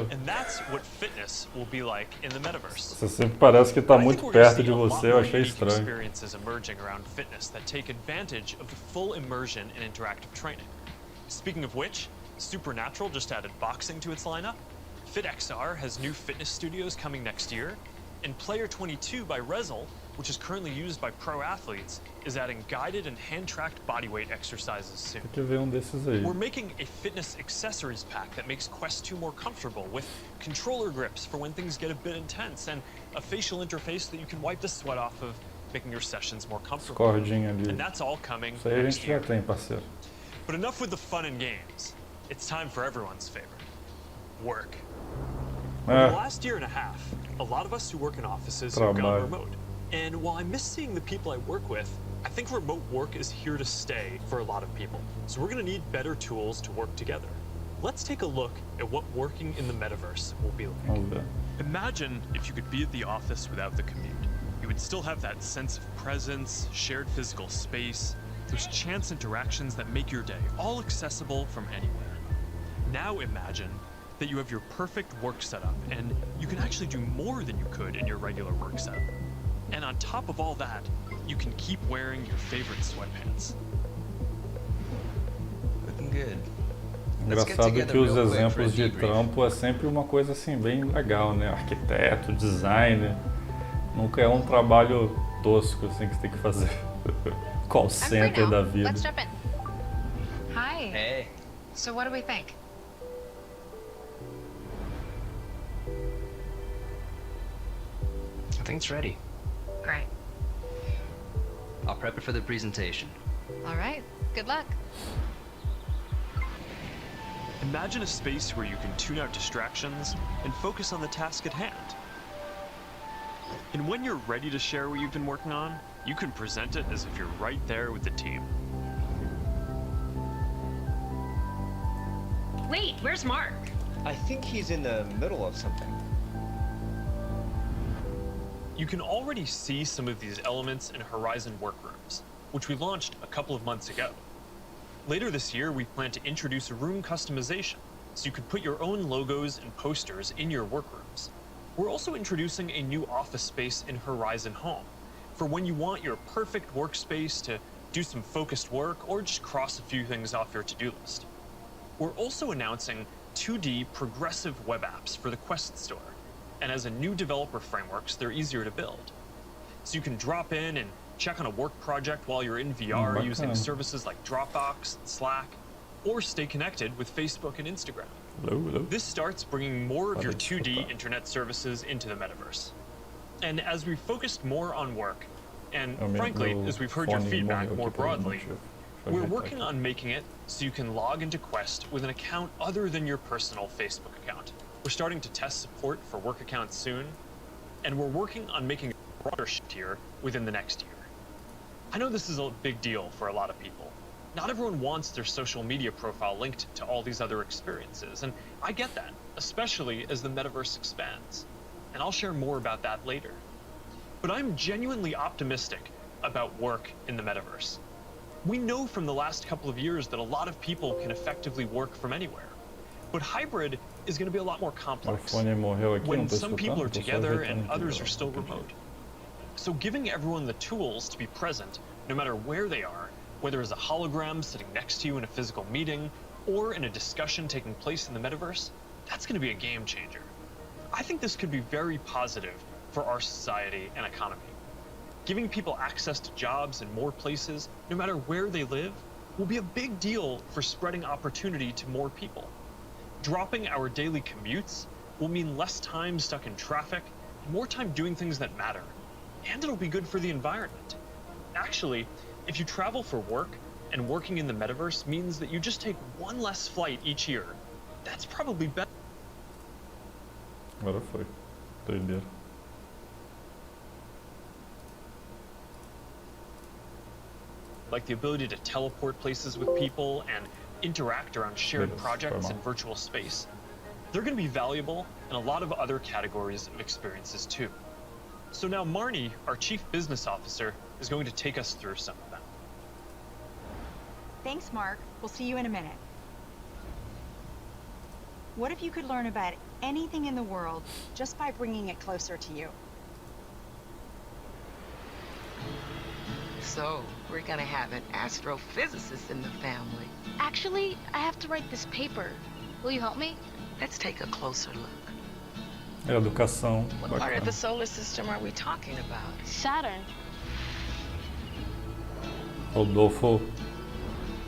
você sempre parece que tá muito perto de você, eu achei estranho. Speaking of which, Supernatural just added boxing to its lineup. FitXR has new fitness studios coming next year. And Player 22 by Rezel, which is currently used by pro athletes, is adding guided and hand-tracked bodyweight exercises soon. Tem que ver desses aí. We're making a fitness accessories pack that makes Quest 2 more comfortable, with controller grips for when things get a bit intense, and a facial interface that you can wipe the sweat off of, making your sessions more comfortable. Cordinha ali. And that's all coming Isso aí a next gente year. já tem, parceiro. But enough with the fun and games. It's time for everyone's favorite: work. Over the last year and a half, a lot of us who work in offices have gone remote. And while I miss seeing the people I work with, I think remote work is here to stay for a lot of people. So we're going to need better tools to work together. Let's take a look at what working in the metaverse will be like. Imagine if you could be at the office without the commute. You would still have that sense of presence, shared physical space, those chance interactions that make your day all accessible from anywhere. Now imagine that you have your perfect work setup and you can actually do more than you could in your regular work setup. And on top of all that, you can keep wearing your favorite sweatpants. Looking good. Engraçado que os exemplos de trampo é sempre uma coisa assim bem legal, né? Arquiteto, designer. Nunca é trabalho tosco assim que você tem que fazer. Call center da vida. Let's jump in. Hi. Hey. So what do we think? I think it's ready. Great. I'll prep it for the presentation. All right. Good luck. Imagine a space where you can tune out distractions and focus on the task at hand. And when you're ready to share what you've been working on, you can present it as if you're right there with the team. Wait, where's Mark? I think he's in the middle of something. You can already see some of these elements in Horizon Workrooms, which we launched a couple of months ago. Later this year, we plan to introduce room customization, so you can put your own logos and posters in your workrooms. We're also introducing a new office space in Horizon Home, for when you want your perfect workspace to do some focused work or just cross a few things off your to-do list. We're also announcing 2D progressive web apps for the Quest Store. And as a new developer frameworks, they're easier to build. So you can drop in and check on a work project while you're in VR using services like Dropbox, Slack, or stay connected with Facebook and Instagram. This starts bringing more of your 2D internet services into the metaverse. And as we've focused more on work, and frankly, as we've heard your feedback more broadly, we're working on making it so you can log into Quest with an account other than your personal Facebook account. We're starting to test support for work accounts soon, and we're working on making a broader shift here within the next year. I know this is a big deal for a lot of people. Not everyone wants their social media profile linked to all these other experiences, and I get that, especially as the metaverse expands. And I'll share more about that later. But I'm genuinely optimistic about work in the metaverse. We know from the last couple of years that a lot of people can effectively work from anywhere. But hybrid is going to be a lot more complex, when some people are together and others are still remote. So giving everyone the tools to be present, no matter where they are, whether as a hologram sitting next to you in a physical meeting, or in a discussion taking place in the metaverse, that's going to be a game changer. I think this could be very positive for our society and economy. Giving people access to jobs in more places, no matter where they live, will be a big deal for spreading opportunity to more people. Dropping our daily commutes will mean less time stuck in traffic and more time doing things that matter. And it'll be good for the environment. Actually, if you travel for work, and working in the metaverse means that you just take one less flight each year, that's probably better. Agora foi. Doideira. Like the ability to teleport places with people and interact around shared projects in virtual space. They're going to be valuable in a lot of other categories of experiences too. So now Marnie, our Chief Business Officer, is going to take us through some of them. Thanks, Mark. We'll see you in a minute. What if you could learn about anything in the world just by bringing it closer to you? So, we're gonna have an astrophysicist in the family. Actually, I have to write this paper. Will you help me? Let's take a closer look. Educação. What part of the solar system are we talking about? Saturn. Rodolfo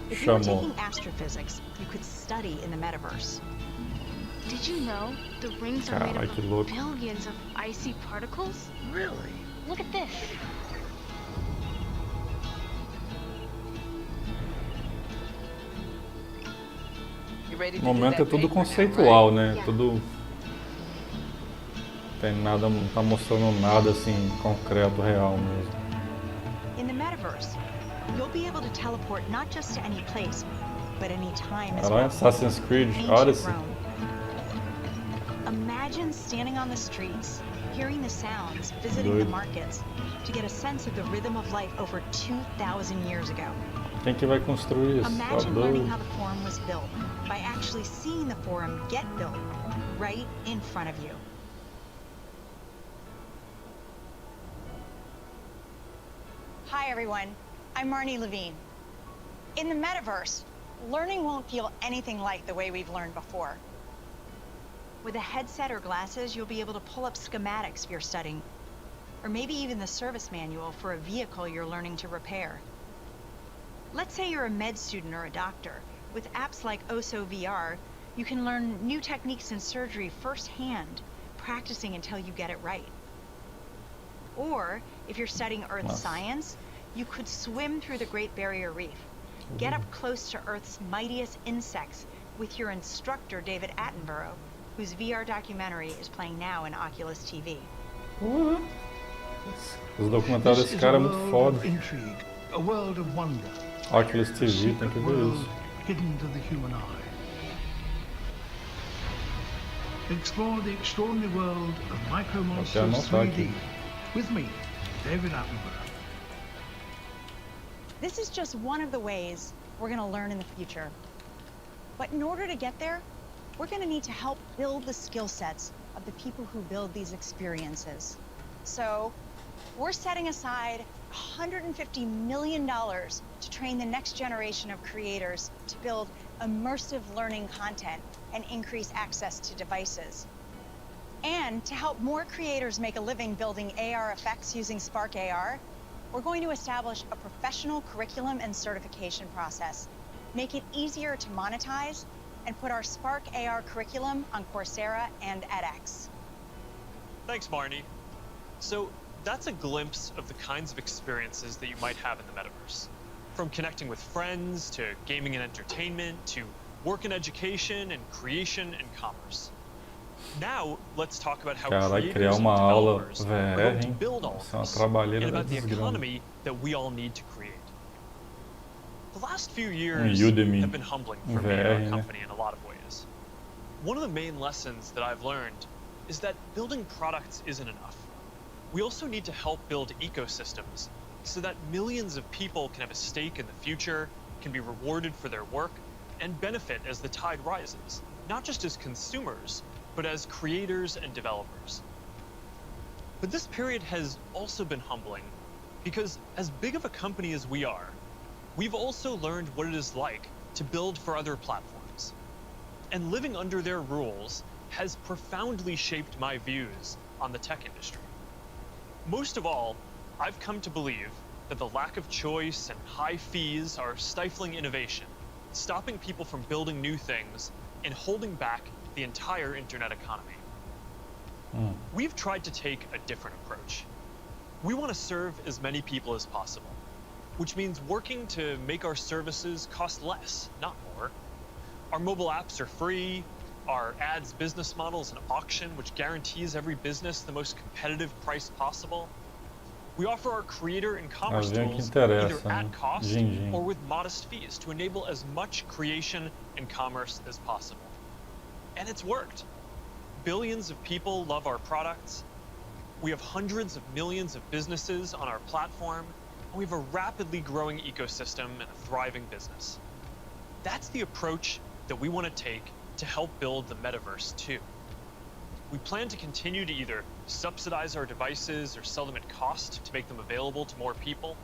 If you were chamou. taking astrophysics, you could study in the metaverse. Did you know the rings are made Carai, up que of louco. billions of icy particles? Really? Look at this. You ready No to do momento é that tudo paper now, conceitual, right? né? Yeah. Tudo. Tem nada, não tá mostrando nada assim concreto, real mesmo. In the metaverse, you'll be able to teleport not just to any place, but any time as Caralho, well. Assassin's Creed Ancient Odyssey. Rome. Imagine standing on the streets, hearing the sounds, visiting the Doido. markets, to get a sense of the rhythm of life over 2,000 years ago. Quem que vai construir isso? Tá Imagine learning doido. how the forum was built by actually seeing the forum get built right in front of you. Hi everyone, I'm Marnie Levine. In the metaverse, learning won't feel anything like the way we've learned before. With a headset or glasses, you'll be able to pull up schematics if you're studying, or maybe even the service manual for a vehicle you're learning to repair. Let's say you're a med student or a doctor. With apps like OSO VR, you can learn new techniques in surgery firsthand, practicing until you get it right. Or, if you're studying Earth science, you could swim through the Great Barrier Reef. Get up close to Earth's mightiest insects with your instructor, David Attenborough, whose VR documentary is playing now in Oculus TV. Os documentários desse cara é muito foda. Intrigue, a world of wonder. Oculus TV, tem que ver isso. Hidden to the human eye. Explore the extraordinary world of Micro Monsters anotar 3D. aqui. With me, David Attenborough. This is just one of the ways we're going to learn in the future. But in order to get there, we're going to need to help build the skill sets of the people who build these experiences. So we're setting aside $150 million to train the next generation of creators to build immersive learning content and increase access to devices. And to help more creators make a living building AR effects using Spark AR, we're going to establish a professional curriculum and certification process, make it easier to monetize, and put our Spark AR curriculum on Coursera and edX. Thanks, Marnie. So that's a glimpse of the kinds of experiences that you might have in the metaverse. From connecting with friends, to gaming and entertainment, to work and education, and creation and commerce. Now, let's talk about how Carai, criar creators and uma aula developers are VR, going to hein? build all Isso é uma of this, trabalheira and da about the desgrama. economy that we all need to create. The last few years Udemy have been humbling for me and VR, our né? company in a lot of ways. One of the main lessons that I've learned is that building products isn't enough. We also need to help build ecosystems so that millions of people can have a stake in the future, can be rewarded for their work, and benefit as the tide rises, not just as consumers, but as creators and developers. But this period has also been humbling because as big of a company as we are, we've also learned what it is like to build for other platforms. And living under their rules has profoundly shaped my views on the tech industry. Most of all, I've come to believe that the lack of choice and high fees are stifling innovation, stopping people from building new things, and holding back the entire internet economy. We've tried to take a different approach. We want to serve as many people as possible, which means working to make our services cost less, not more. Our mobile apps are free, our ads business model is an auction which guarantees every business the most competitive price possible. We offer our creator and commerce tools either at cost or with modest fees to enable as much creation and commerce as possible. And it's worked. Billions of people love our products. We have hundreds of millions of businesses on our platform, and we have a rapidly growing ecosystem and a thriving business. That's the approach that we want to take to help build the metaverse too. We plan to continue to either subsidize our devices or sell them at cost to make them available to more people.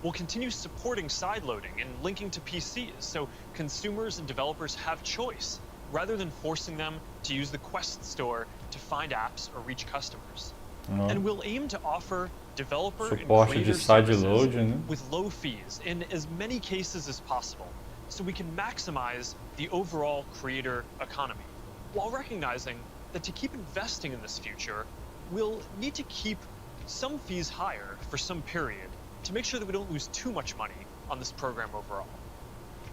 We'll continue supporting sideloading and linking to PCs so consumers and developers have choice, rather than forcing them to use the Quest store to find apps or reach customers. And we'll aim to offer developer and creator services with low fees in as many cases as possible, so we can maximize the overall creator economy, while recognizing that to keep investing in this future, we'll need to keep some fees higher for some period to make sure that we don't lose too much money on this program overall.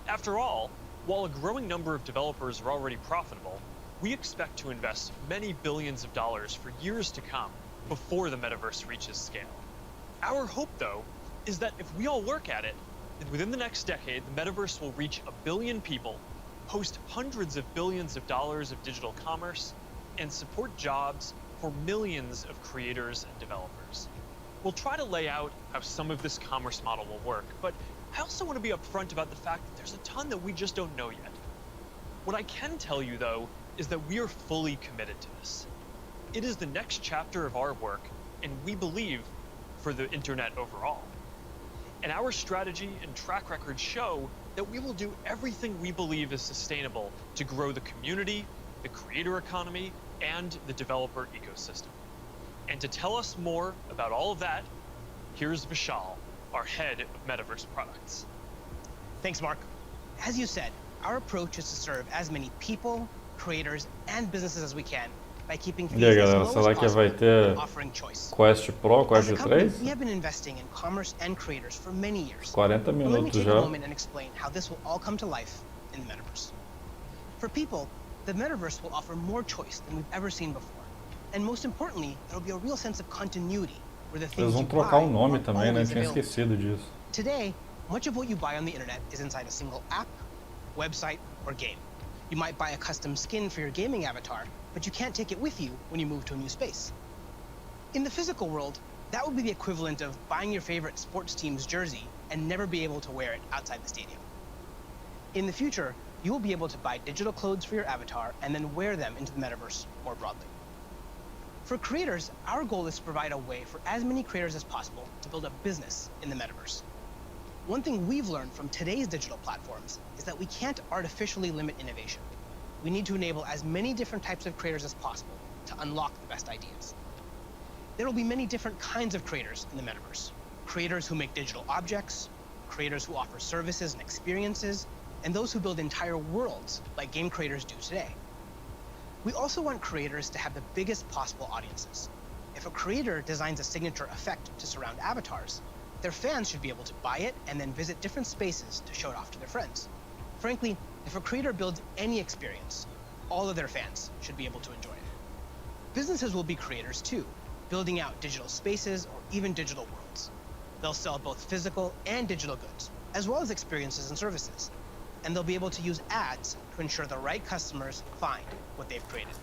After all, while a growing number of developers are already profitable, we expect to invest many billions of dollars for years to come before the metaverse reaches scale. Our hope, though, is that if we all work at it, then within the next decade, the metaverse will reach 1 billion people, host hundreds of billions of dollars of digital commerce, and support jobs for millions of creators and developers. We'll try to lay out how some of this commerce model will work, but I also want to be upfront about the fact that there's a ton that we just don't know yet. What I can tell you, though, is that we are fully committed to this. It is the next chapter of our work, and we believe for the internet overall. And our strategy and track record show that we will do everything we believe is sustainable to grow the community, the creator economy, and the developer ecosystem. And to tell us more about all of that, here's Vishal, our head of Metaverse products. Thanks, Mark. As you said, our approach is to serve as many people, creators, and businesses as we can by keeping fees as low as possible and offering choice. Quest Pro, Quest 3? We have been investing in commerce and creators for many years. 40 Let me minutos take a já. moment and explain how this will all come to life in the metaverse. For people, the metaverse will offer more choice than we've ever seen before. And most importantly, there will be a real sense of continuity where the Eles things vão you trocar buy o nome are também, né? always Tinha available. esquecido disso. Today, much of what you buy on the internet is inside a single app, website, or game. You might buy a custom skin for your gaming avatar, but you can't take it with you when you move to a new space. In the physical world, that would be the equivalent of buying your favorite sports team's jersey and never be able to wear it outside the stadium. In the future, you will be able to buy digital clothes for your avatar and then wear them into the metaverse more broadly. For creators, our goal is to provide a way for as many creators as possible to build a business in the metaverse. One thing we've learned from today's digital platforms is that we can't artificially limit innovation. We need to enable as many different types of creators as possible to unlock the best ideas. There will be many different kinds of creators in the metaverse. Creators who make digital objects, creators who offer services and experiences, and those who build entire worlds like game creators do today. We also want creators to have the biggest possible audiences. If a creator designs a signature effect to surround avatars, their fans should be able to buy it and then visit different spaces to show it off to their friends. Frankly, if a creator builds any experience, all of their fans should be able to enjoy it. Businesses will be creators too, building out digital spaces or even digital worlds. They'll sell both physical and digital goods, as well as experiences and services. And they'll be able to use ads to ensure the right customers find what they've created.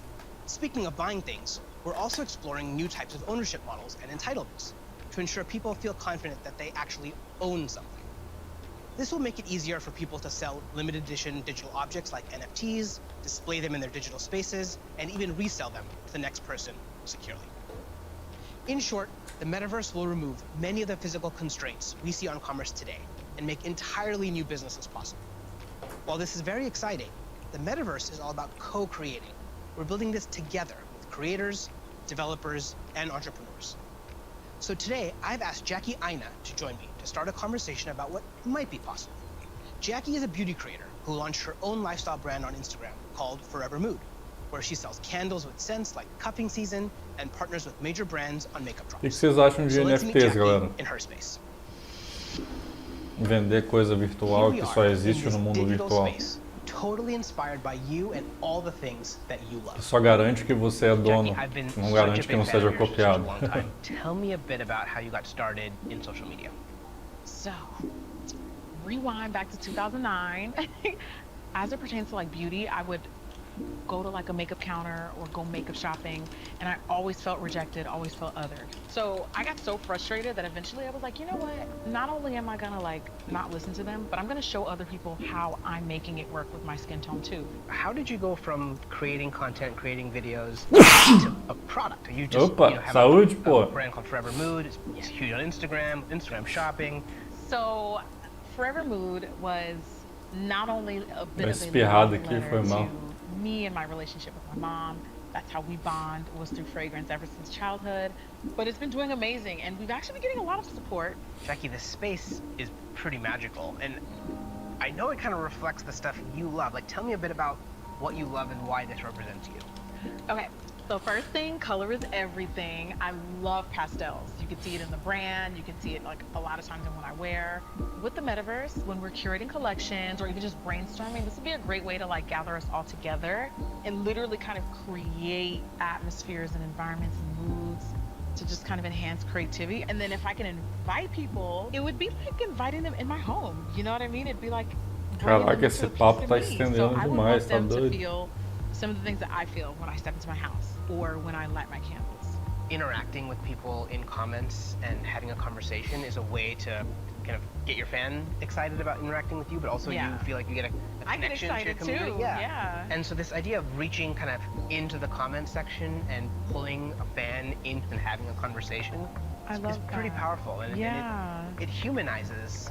Speaking of buying things, we're also exploring new types of ownership models and entitlements to ensure people feel confident that they actually own something. This will make it easier for people to sell limited edition digital objects like NFTs, display them in their digital spaces, and even resell them to the next person securely. In short, the metaverse will remove many of the physical constraints we see on commerce today and make entirely new businesses possible. While this is very exciting, the metaverse is all about co-creating. We're building this together with creators, developers, and entrepreneurs. So today, I've asked Jackie Aina to join me to start a conversation about what might be possible. Jackie is a beauty creator who launched her own lifestyle brand on Instagram called Forever Mood, where she sells candles with scents like cupping season and partners with major brands on makeup drops. O que vocês acham de NFTs, galera? In her space. Vender coisa virtual que só existe no mundo virtual. Totally inspired by you and all the things that you love. Só garante que você é dono, não garante que não seja copiado. Tell me a bit about how you got started in social media. So, rewind back to 2009. As it pertains to like beauty, I would go to like a makeup counter or go makeup shopping, and I always felt rejected, always felt othered. So I got so frustrated that eventually I was like, you know what? Not only am I gonna like not listen to them, but I'm gonna show other people how I'm making it work with my skin tone too. How did you go from creating content, creating videos to a product? You just Opa, have saúde, a pô. brand called Forever Mood. It's huge on Instagram, Instagram shopping. So, Forever Mood was not only a bit of a espirrada love aqui, letter foi mal. to me and my relationship with my mom. That's how we bond, was through fragrance ever since childhood. But it's been doing amazing, and we've actually been getting a lot of support. Jackie, this space is pretty magical, and I know it kind of reflects the stuff you love. Like, tell me a bit about what you love and why this represents you. Okay, so first thing, color is everything. I love pastels. You can see it in the brand. You can see it like a lot of times in what I wear. With the Metaverse, when we're curating collections or even just brainstorming, this would be a great way to like gather us all together and literally kind of create atmospheres and environments and moods to just kind of enhance creativity. And then if I can invite people, it would be like inviting them in my home. You know what I mean? It'd be like Caraca, esse papo tá estendendo I would demais, want tá them to doido. feel some of the things that I feel when I step into my house or when I light my candles. Interacting with people in comments and having a conversation is a way to kind of get your fan excited about interacting with you, but also you feel like you get a connection to your community. Too. Yeah. And so this idea of reaching kind of into the comment section and pulling a fan in and having a conversation is pretty powerful. And, and it humanizes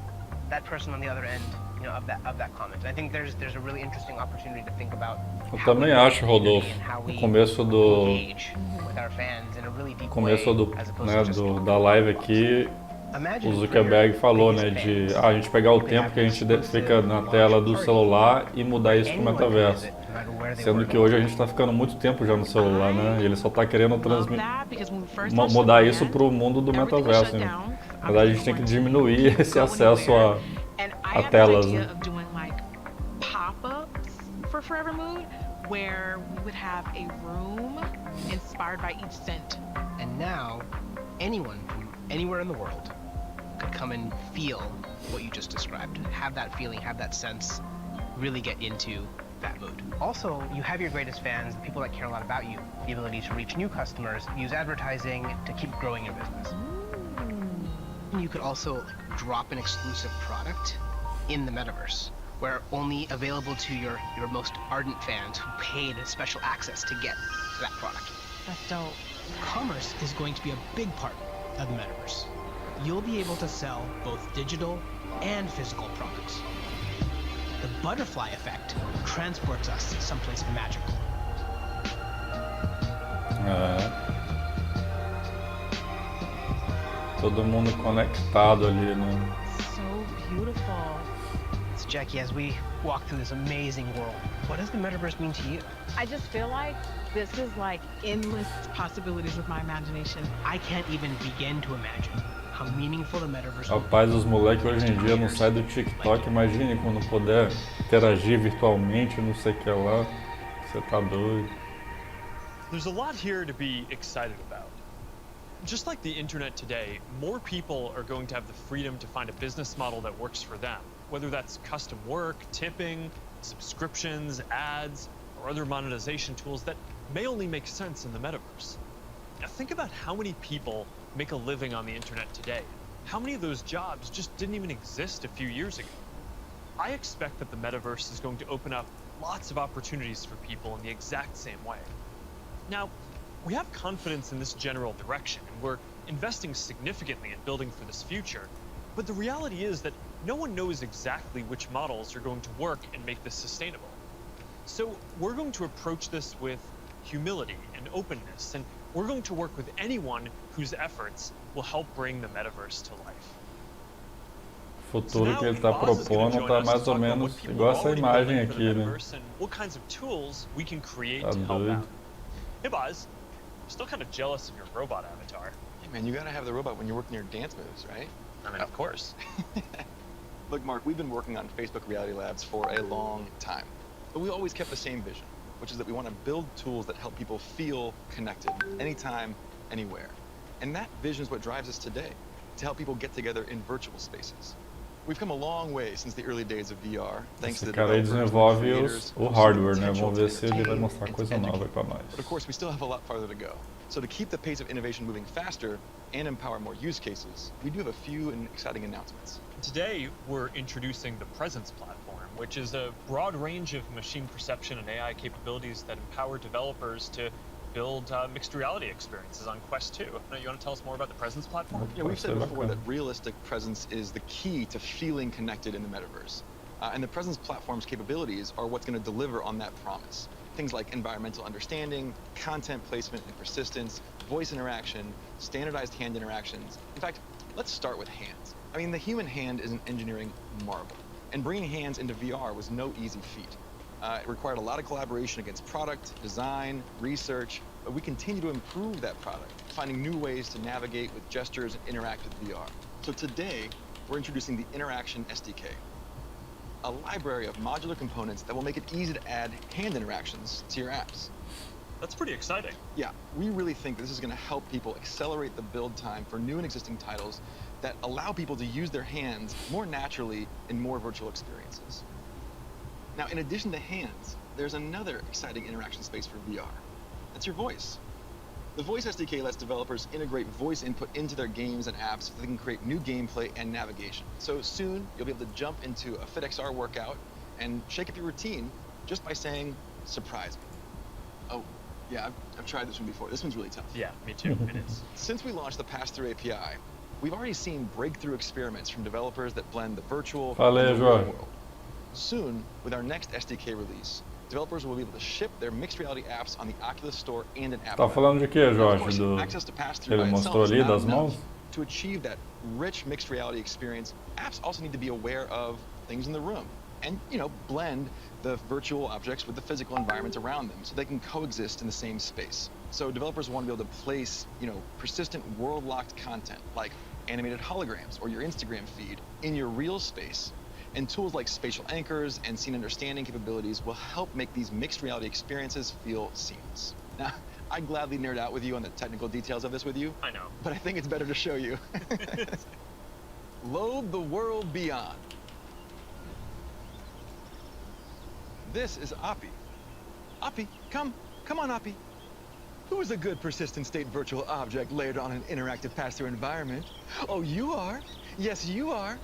that person on the other end, you know, of that comment. And I think there's a really interesting opportunity to think about Eu também acho, Rodolfo, no começo do da live aqui, o Zuckerberg falou, né, de a gente pegar o tempo que a gente fica na tela do celular e mudar isso para o metaverso. Sendo que hoje a gente está ficando muito tempo já no celular, né? E ele só está querendo mudar isso para o mundo do metaverso. Né? Na verdade, a gente tem que diminuir esse acesso a telas. Né? For Forever Mood, where we would have a room inspired by each scent. And now, anyone from anywhere in the world could come and feel what you just described. Have that feeling, have that sense, really get into that mood. Also, you have your greatest fans, the people that care a lot about you, the ability to reach new customers, use advertising to keep growing your business. You could also drop an exclusive product in the Metaverse, where only available to your most ardent fans who paid special access to get to that product. That's dope. Commerce is going to be a big part of the Metaverse. You'll be able to sell both digital and physical products. The butterfly effect transports us someplace magical. Todo mundo conectado ali, né? So beautiful. So Jackie, as we walk through this amazing world, what does the Metaverse mean to you? I just feel like this is like endless possibilities with my imagination. I can't even begin to imagine how meaningful the Metaverse. Rapaz, os moleques hoje em dia não saem do TikTok. Imagine quando puder interagir virtualmente, não sei o que lá. Você tá doido. There's a lot here to be excited about. Just like the internet today, more people are going to have the freedom to find a business model that works for them, whether that's custom work, tipping, subscriptions, ads, or other monetization tools that may only make sense in the metaverse. Now think about how many people make a living on the internet today. How many of those jobs just didn't even exist a few years ago? I expect that the metaverse is going to open up lots of opportunities for people in the exact same way. Now, we have confidence in this general direction, and we're investing significantly in building for this future, but the reality is that no one knows exactly which models are going to work and make this sustainable. So we're going to approach this with humility and openness, and we're going to work with anyone whose efforts will help bring the metaverse to life. O futuro que ele está propondo está mais ou menos igual essa imagem aqui, né? What kinds of tools we can create Tá to help doido. out. Hey, Boz. I'm still kind of jealous of your robot avatar. Hey man, you gotta have the robot when you're working your dance moves, right? I mean, of course. Look, Mark, we've been working on Facebook Reality Labs for a long time, but we always kept the same vision, which is that we want to build tools that help people feel connected anytime, anywhere. And that vision is what drives us today, to help people get together in virtual spaces. We've come a long way since the early days of VR, thanks to the Esse cara aí developers, desenvolve creators, o who hardware, see the né? potential Vamos to ver se ele vai entertain mostrar and coisa educate. nova para nós. But of course, we still have a lot farther to go. So to keep the pace of innovation moving faster and empower more use cases, we do have a few exciting announcements. Today, we're introducing the Presence platform, which is a broad range of machine perception and AI capabilities that empower developers to build mixed reality experiences on Quest 2. Now, you want to tell us more about the Presence platform? Yeah, we've said before that realistic presence is the key to feeling connected in the metaverse. And the Presence platform's capabilities are what's going to deliver on that promise. Things like environmental understanding, content placement and persistence, voice interaction, standardized hand interactions. In fact, let's start with hands. I mean, the human hand is an engineering marvel, and bringing hands into VR was no easy feat. It required a lot of collaboration against product, design, research, but we continue to improve that product, finding new ways to navigate with gestures and interact with VR. So today, we're introducing the Interaction SDK, a library of modular components that will make it easy to add hand interactions to your apps. That's pretty exciting. Yeah, we really think this is going to help people accelerate the build time for new and existing titles that allow people to use their hands more naturally in more virtual experiences. Now, in addition to hands, there's another exciting interaction space for VR. That's your voice. The Voice SDK lets developers integrate voice input into their games and apps so they can create new gameplay and navigation. So soon, you'll be able to jump into a FitXR workout and shake up your routine just by saying, "Surprise me." Oh, yeah, I've tried this one before. This one's really tough. Yeah, me too. It is. Since we launched the Pass-Through API, we've already seen breakthrough experiments from developers that blend the virtual and the real world. Soon, with our next SDK release, developers will be able to ship their mixed reality apps on the Oculus Store and an app. Tá falando de quê, Jorge? Do Access to Pass-Through ele mostrou ali das mãos? To achieve that rich mixed reality experience, apps also need to be aware of things in the room and, blend the virtual objects with the physical environment around them so they can coexist in the same space. So developers want to be able to place, persistent world-locked content like animated holograms or your Instagram feed in your real space. And tools like spatial anchors and scene understanding capabilities will help make these mixed reality experiences feel seamless. Now, I'd gladly nerd out with you on the technical details of this with you. I know. But I think it's better to show you. Load the world beyond. This is Oppie. Oppie, come on, Oppie. Who is a good persistent state virtual object layered on an interactive pass-through environment? Oh, you are. Yes, you are.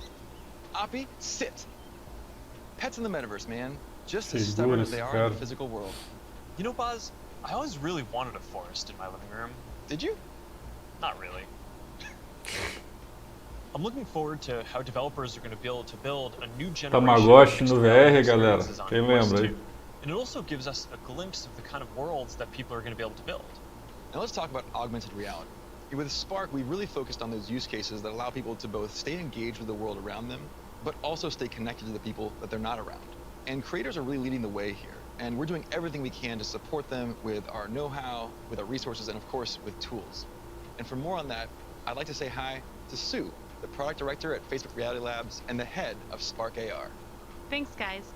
Oppie, sit. Pets in the metaverse, man. Just as stubborn as they are in the physical world. You know, Buzz, I always really wanted a forest in my living room. Did you? Not really. I'm looking forward to how developers are going to be able to build a new generation Tamagotchi no VR, galera. Quem lembra aí? And it also gives us a glimpse of the kind of worlds that people are going to be able to build. Now let's talk about augmented reality. With Spark, we really focused on those use cases that allow people to both stay engaged with the world around them, but also stay connected to the people that they're not around. And creators are really leading the way here. And we're doing everything we can to support them with our know-how, with our resources, and of course, with tools. And for more on that, I'd like to say hi to Sue, the product director at Facebook Reality Labs and the head of Spark AR. Thanks, guys.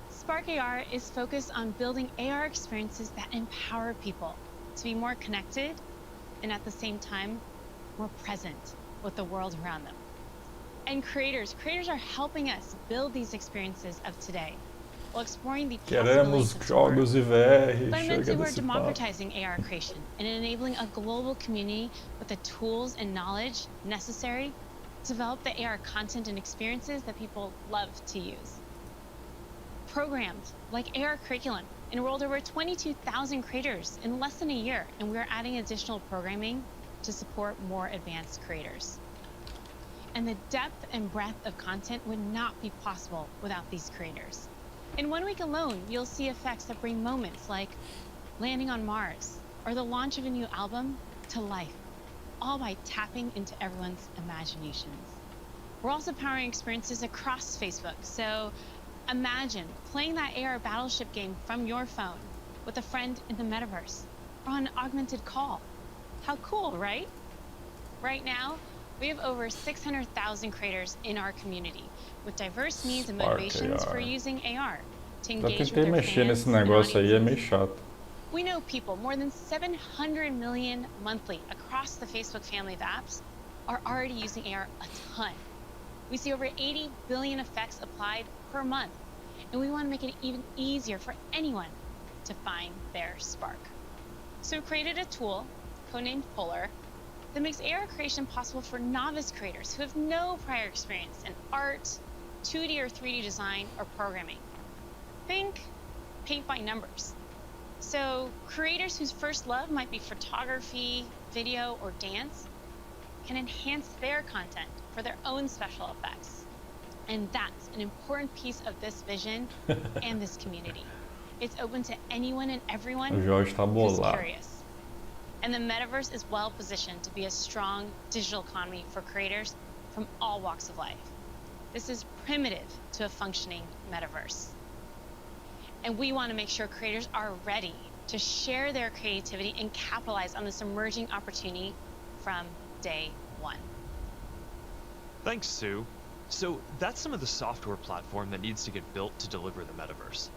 Spark AR is focused on building AR experiences that empower people to be more connected and at the same time, more present with the world around them. And creators are helping us build these experiences of today while exploring the Queremos jogos e VR. Fundamentally, we're democratizing AR creation and enabling a global community with the tools and knowledge necessary to develop the AR content and experiences that people love to use. Programs like AR Curriculum enrolled over 22,000 creators in less than a year, and we're adding additional programming to support more advanced creators. And the depth and breadth of content would not be possible without these creators. In 1 week alone, you'll see effects that bring moments like landing on Mars or the launch of a new album to life, all by tapping into everyone's imaginations. We're also powering experiences across Facebook, so imagine playing that AR battleship game from your phone with a friend in the metaverse or on an augmented call. How cool, right? Right now, we have over 600,000 creators in our community with diverse needs and motivations for using AR to engage with their fans and audiences. We know people, more than 700 million monthly across the Facebook family of apps, are already using AR a ton. We see over 80 billion effects applied per month, and we want to make it even easier for anyone to find their spark. So we created a tool, codenamed Polar, that makes AR creation possible for novice creators who have no prior experience in art, 2D or 3D design, or programming. Think paint by numbers. So creators whose first love might be photography, video, or dance can enhance their content for their own special effects. And that's an important piece of this vision and this community. It's open to anyone and everyone who's curious. And the metaverse is well positioned to be a strong digital economy for creators from all walks of life. This is primitive to a functioning metaverse. And we want to make sure creators are ready to share their creativity and capitalize on this emerging opportunity from day one. Thanks, Sue. So that's some of the software platform that needs to get built to deliver the metaverse.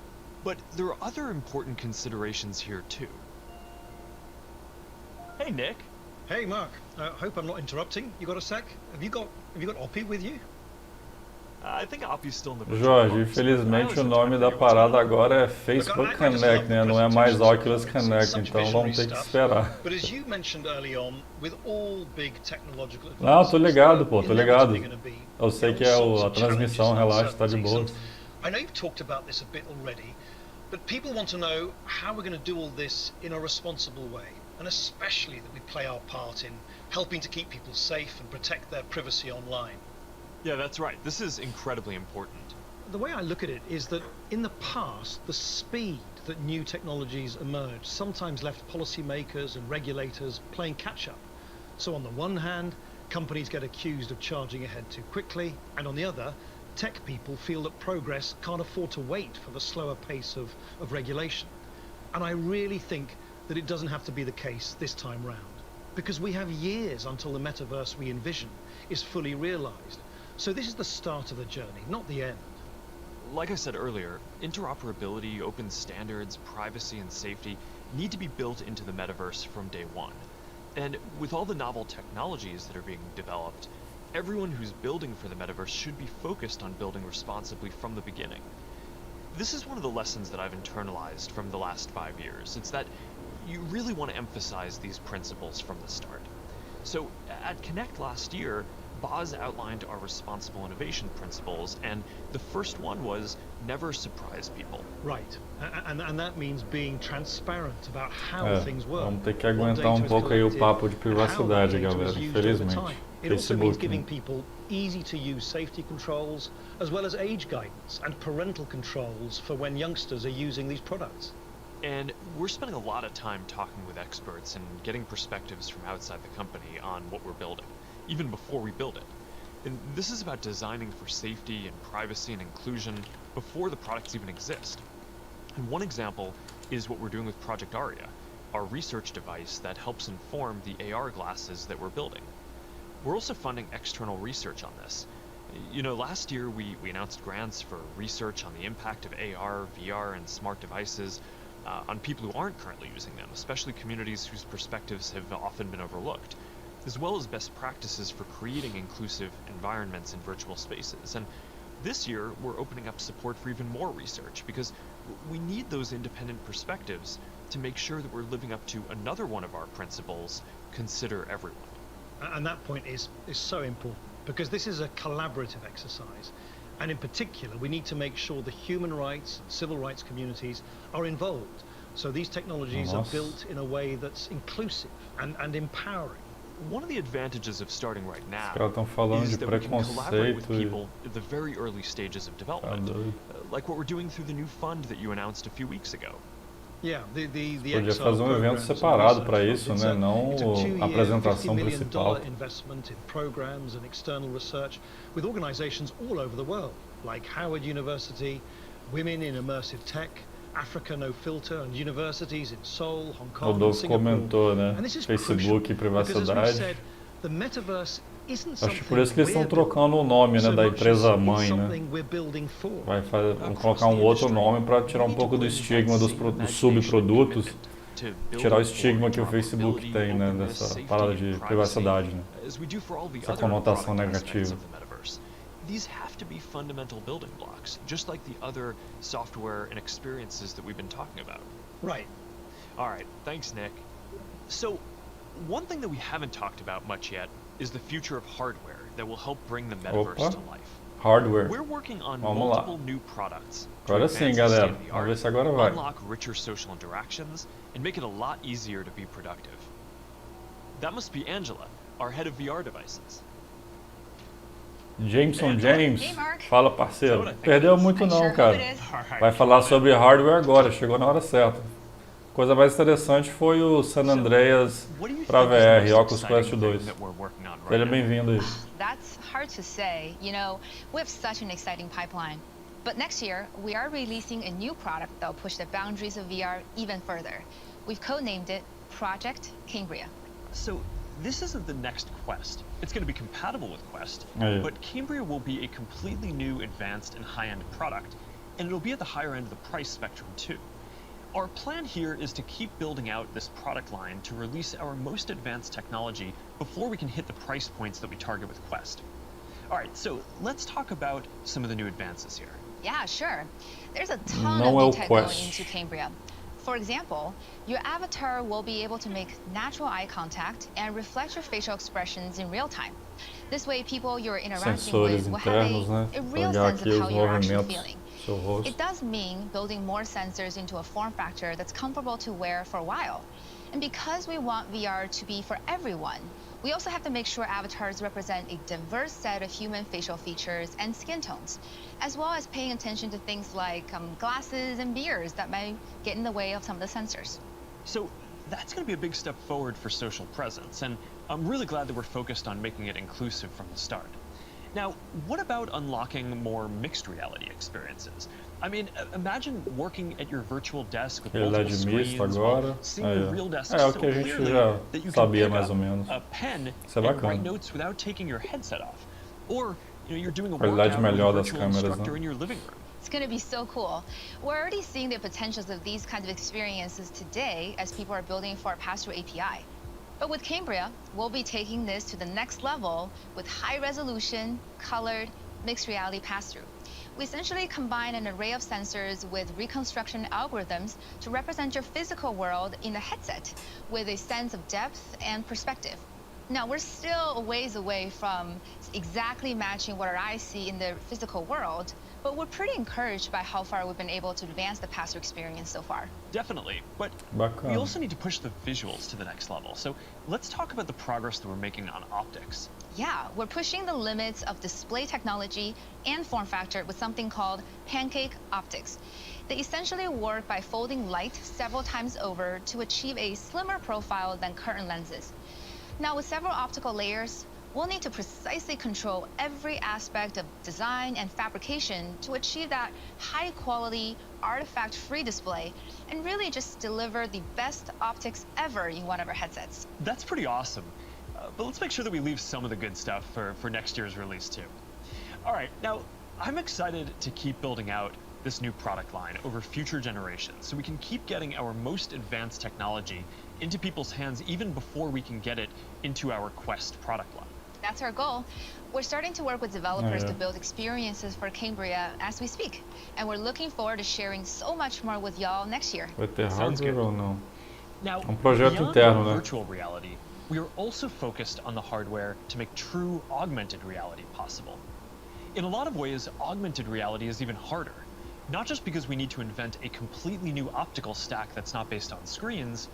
But there are other important considerations here too. Hey, Nick. Hey, Mark. Hope I'm not interrupting. You got a sec? Have you got Oppie with you? I think Oppie's still in the Jorge, infelizmente o nome da parada agora é Facebook Connect, né? Não é mais Oculus Connect, então vamos ter que esperar. Não, tô ligado, pô, tô ligado. Eu sei que é a transmissão, relaxa, tá de boa. I know you've talked about this a bit already, but people want to know how we're going to do all this in a responsible way, and especially that we play our part in helping to keep people safe and protect their privacy online. Yeah, that's right. This is incredibly important. The way I look at it is that in the past, the speed that new technologies emerged sometimes left policymakers and regulators playing catch-up. So on the one hand, companies get accused of charging ahead too quickly, and on the other, tech people feel that progress can't afford to wait for the slower pace of regulation. And I really think that it doesn't have to be the case this time round, because we have years until the metaverse we envision is fully realized. So this is the start of the journey, not the end. Like I said earlier, interoperability, open standards, privacy, and safety need to be built into the metaverse from day one. And with all the novel technologies that are being developed, everyone who's building for the metaverse should be focused on building responsibly from the beginning. This is one of the lessons that I've internalized from the last 5 years. It's that you really want to emphasize these principles from the start. So at Connect last year, Boz outlined our responsible innovation principles, and the first one was never surprise people. Right, and that means being transparent about how things work. Vamos ter que aguentar pouco aí o papo de privacidade, galera, infelizmente. It also means giving people easy-to-use safety controls, as well as age guidance and parental controls for when youngsters are using these products. And we're spending a lot of time talking with experts and getting perspectives from outside the company on what we're building, even before we build it. And this is about designing for safety and privacy and inclusion before the products even exist. And one example is what we're doing with Project Aria, our research device that helps inform the AR glasses that we're building. We're also funding external research on this. You know, last year we announced grants for research on the impact of AR, VR, and smart devices on people who aren't currently using them, especially communities whose perspectives have often been overlooked, as well as best practices for creating inclusive environments in virtual spaces. And this year, we're opening up support for even more research, because we need those independent perspectives to make sure that we're living up to another one of our principles, consider everyone. And that point is so important, because this is a collaborative exercise. And in particular, we need to make sure the human rights and civil rights communities are involved. So these technologies are built in a way that's inclusive and empowering. One of the advantages of starting right now is that we can collaborate with people at the very early stages of development, like what we're doing through the new fund that you announced a few weeks ago. Yeah, Podia fazer evento separado para isso, né? Não a apresentação principal. Investment in programs and external research with organizations all over the world, like Howard University, Women in Immersive Tech, Africa No Filter, and universities in Seoul, Hong Kong, and Singapore. Comentou, né? Facebook e privacidade. Acho que por isso que eles estão trocando o nome, né, da empresa mãe, né? Vamos colocar um outro nome para tirar pouco do estigma dos subprodutos, tirar o estigma que o Facebook tem, né, dessa parada de privacidade, né? Essa conotação negativa. These have to be fundamental building blocks, just like the other software and experiences that we've been talking about. Right. All right, thanks, Nick. So, one thing that we haven't talked about much yet is the future of hardware that will help bring the metaverse to life. hardware. We're working on Vamos lá. multiple new products. Agora sim, galera. Vamos ver se agora vai. Unlock richer social interactions and make it a lot easier to be productive. That must be Angela, our head of VR devices. Jameson James, Hey, Mark. fala parceiro. Perdeu muito não, cara. Vai falar sobre hardware agora, chegou na hora certa. Coisa mais interessante foi o San Andreas para VR, Oculus Quest 2. Seja bem-vindo aí. That's hard to say. You know, we have such an exciting pipeline. But next year, we are releasing a new product that will push the boundaries of VR even further. We've codenamed it Project Cambria. So this isn't the next Quest. It's going to be compatible with Quest, but Cambria will be a completely new, advanced, and high-end product, and it'll be at the higher end of the price spectrum too. Our plan here is to keep building out this product line to release our most advanced technology before we can hit the price points that we target with Quest. All right, so let's talk about some of the new advances here. Yeah, sure. There's a ton of new tech going into Cambria. For example, your avatar will be able to make natural eye contact and reflect your facial expressions in real time. This way, people you're interacting with will have a real sense of how you're actually feeling. It does mean building more sensors into a form factor that's comfortable to wear for a while. And because we want VR to be for everyone, we also have to make sure avatars represent a diverse set of human facial features and skin tones, as well as paying attention to things like glasses and beards that might get in the way of some of the sensors. So that's going to be a big step forward for social presence, and I'm really glad that we're focused on making it inclusive from the start. Now, what about unlocking more mixed reality experiences? I mean, imagine working at your virtual desk with multiple screens, seeing the real desk so clearly that you can pick up a pen and write notes without taking your headset off. Or, you know, you're doing a workout with a virtual instructor in your living room. It's going to be so cool. We're already seeing the potentials of these kinds of experiences today as people are building for our pass-through API. But with Cambria, we'll be taking this to the next level with high-resolution, colored, mixed reality pass-through. We essentially combine an array of sensors with reconstruction algorithms to represent your physical world in a headset with a sense of depth and perspective. Now, we're still a ways away from exactly matching what our eyes see in the physical world, but we're pretty encouraged by how far we've been able to advance the pass-through experience so far. Definitely, but we also need to push the visuals to the next level. So let's talk about the progress that we're making on optics. Yeah, we're pushing the limits of display technology and form factor with something called pancake optics. They essentially work by folding light several times over to achieve a slimmer profile than current lenses. Now, with several optical layers, we'll need to precisely control every aspect of design and fabrication to achieve that high-quality, artifact-free display and really just deliver the best optics ever in one of our headsets. That's pretty awesome. But let's make sure that we leave some of the good stuff for next year's release, too. All right, now, I'm excited to keep building out this new product line over future generations so we can keep getting our most advanced technology into people's hands even before we can get it into our Quest product line. That's our goal. We're starting to work with developers to build experiences for Cambria as we speak, and we're looking forward to sharing so much more with y'all next year. Vai ter hardware ou não? Now, projeto interno, né? Virtual reality, we are also focused on the hardware to make true augmented reality possible. In a lot of ways, augmented reality is even harder, not just because we need to invent a completely new optical stack that's not based on screens,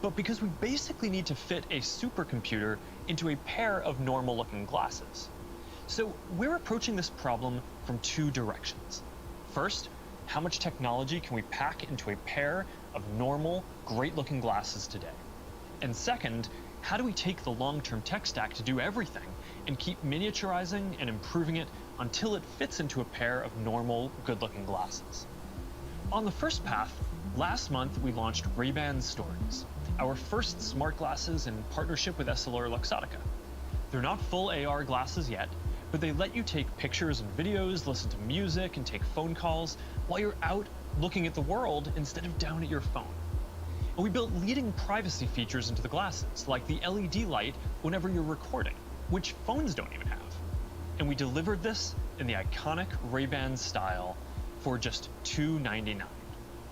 but because we basically need to fit a supercomputer into a pair of normal-looking glasses. So we're approaching this problem from two directions. First, how much technology can we pack into a pair of normal, great-looking glasses today? And second, how do we take the long-term tech stack to do everything and keep miniaturizing and improving it until it fits into a pair of normal, good-looking glasses? On the first path, last month we launched Ray-Ban Stories, our first smart glasses in partnership with EssilorLuxottica. They're not full AR glasses yet, but they let you take pictures and videos, listen to music, and take phone calls while you're out looking at the world instead of down at your phone. And we built leading privacy features into the glasses, like the LED light whenever you're recording, which phones don't even have. And we delivered this in the iconic Ray-Ban style for just $299.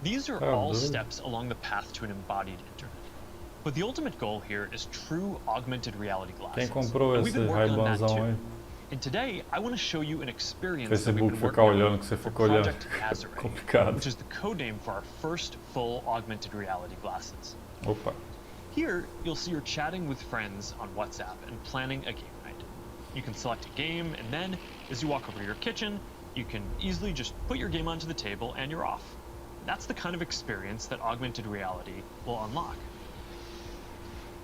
These are all steps along the path to an embodied internet. But the ultimate goal here is true augmented reality glasses. Quem comprou esse Ray-Banzão aí? And today, I want to show you an experience that Facebook we've been ficar working olhando on que você for fica olhando. Project Nazare, Complicado. which is the codename for our first full augmented reality glasses. Opa. Here, you'll see you're chatting with friends on WhatsApp and planning a game night. You can select a game, and then, as you walk over to your kitchen, you can easily just put your game onto the table and you're off. That's the kind of experience that augmented reality will unlock.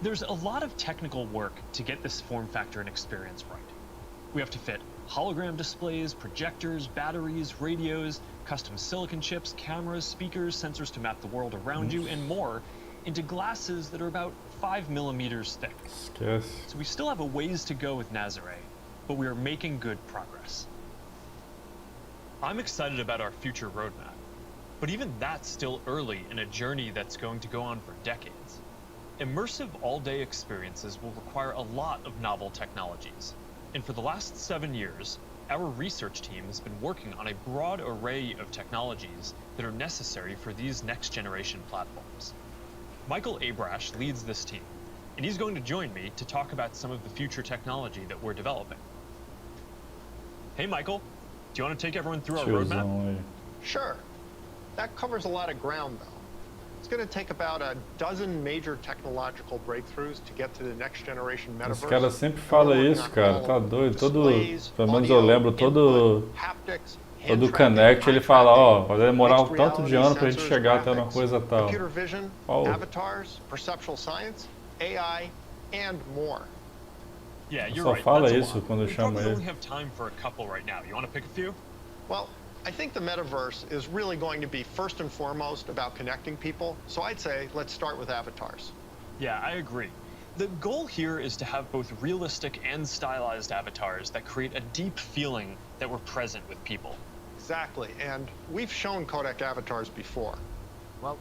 There's a lot of technical work to get this form factor and experience right. We have to fit hologram displays, projectors, batteries, radios, custom silicon chips, cameras, speakers, sensors to map the world around you, and more into glasses that are about 5 millimeters thick. Esquece. So we still have a ways to go with Nazare, but we are making good progress. I'm excited about our future roadmap, but even that's still early in a journey that's going to go on for decades. Immersive all-day experiences will require a lot of novel technologies. And for the last 7 years, our research team has been working on a broad array of technologies that are necessary for these next-generation platforms. Michael Abrash leads this team, and he's going to join me to talk about some of the future technology that we're developing. Hey, Michael, do you want to take everyone through our roadmap? Sure. That covers a lot of ground, though. It's going to take about a dozen major technological breakthroughs to get to the next generation metaverse. Esse cara sempre fala isso, cara. Tá doido. Pelo menos eu lembro todo Connect ele fala, ó, vai demorar um tanto de ano pra gente chegar até uma coisa tal. Computer vision, avatars, perceptual science, AI, and more. Yeah, you're Só right. fala That's a isso lot. quando eu We chamo probably ele. only have time for a couple right now. You want to pick a few? Well, I think the metaverse is really going to be first and foremost about connecting people. So I'd say let's start with avatars. Yeah, I agree. The goal here is to have both realistic and stylized avatars that create a deep feeling that we're present with people. Exactly, and we've shown codec avatars before. Well,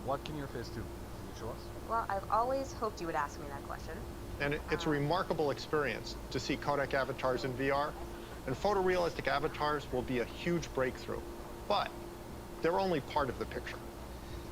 what can your face do? Can you show us? Well, I've always hoped you would ask me that question. And it's a remarkable experience to see codec avatars in VR, and photorealistic avatars will be a huge breakthrough. But they're only part of the picture.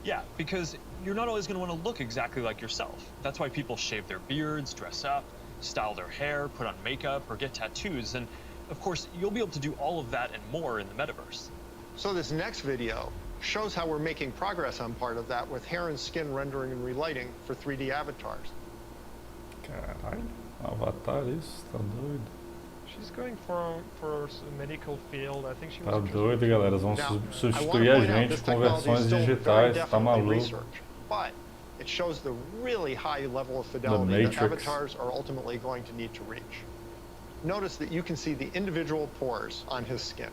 Yeah, because you're not always going to want to look exactly like yourself. That's why people shave their beards, dress up, style their hair, put on makeup, or get tattoos. And of course, you'll be able to do all of that and more in the metaverse. So this next video shows how we're making progress on part of that with hair and skin rendering and relighting for 3D avatars. Caralho, avatar isso? Tá doido. She's going for a medical field. I think she Tá was doido, galera. Eles vão substituir a gente com versões digitais. Tá maluco. But it shows the really high level of fidelity that avatars are ultimately going to need to reach. Notice that you can see the individual pores on his skin.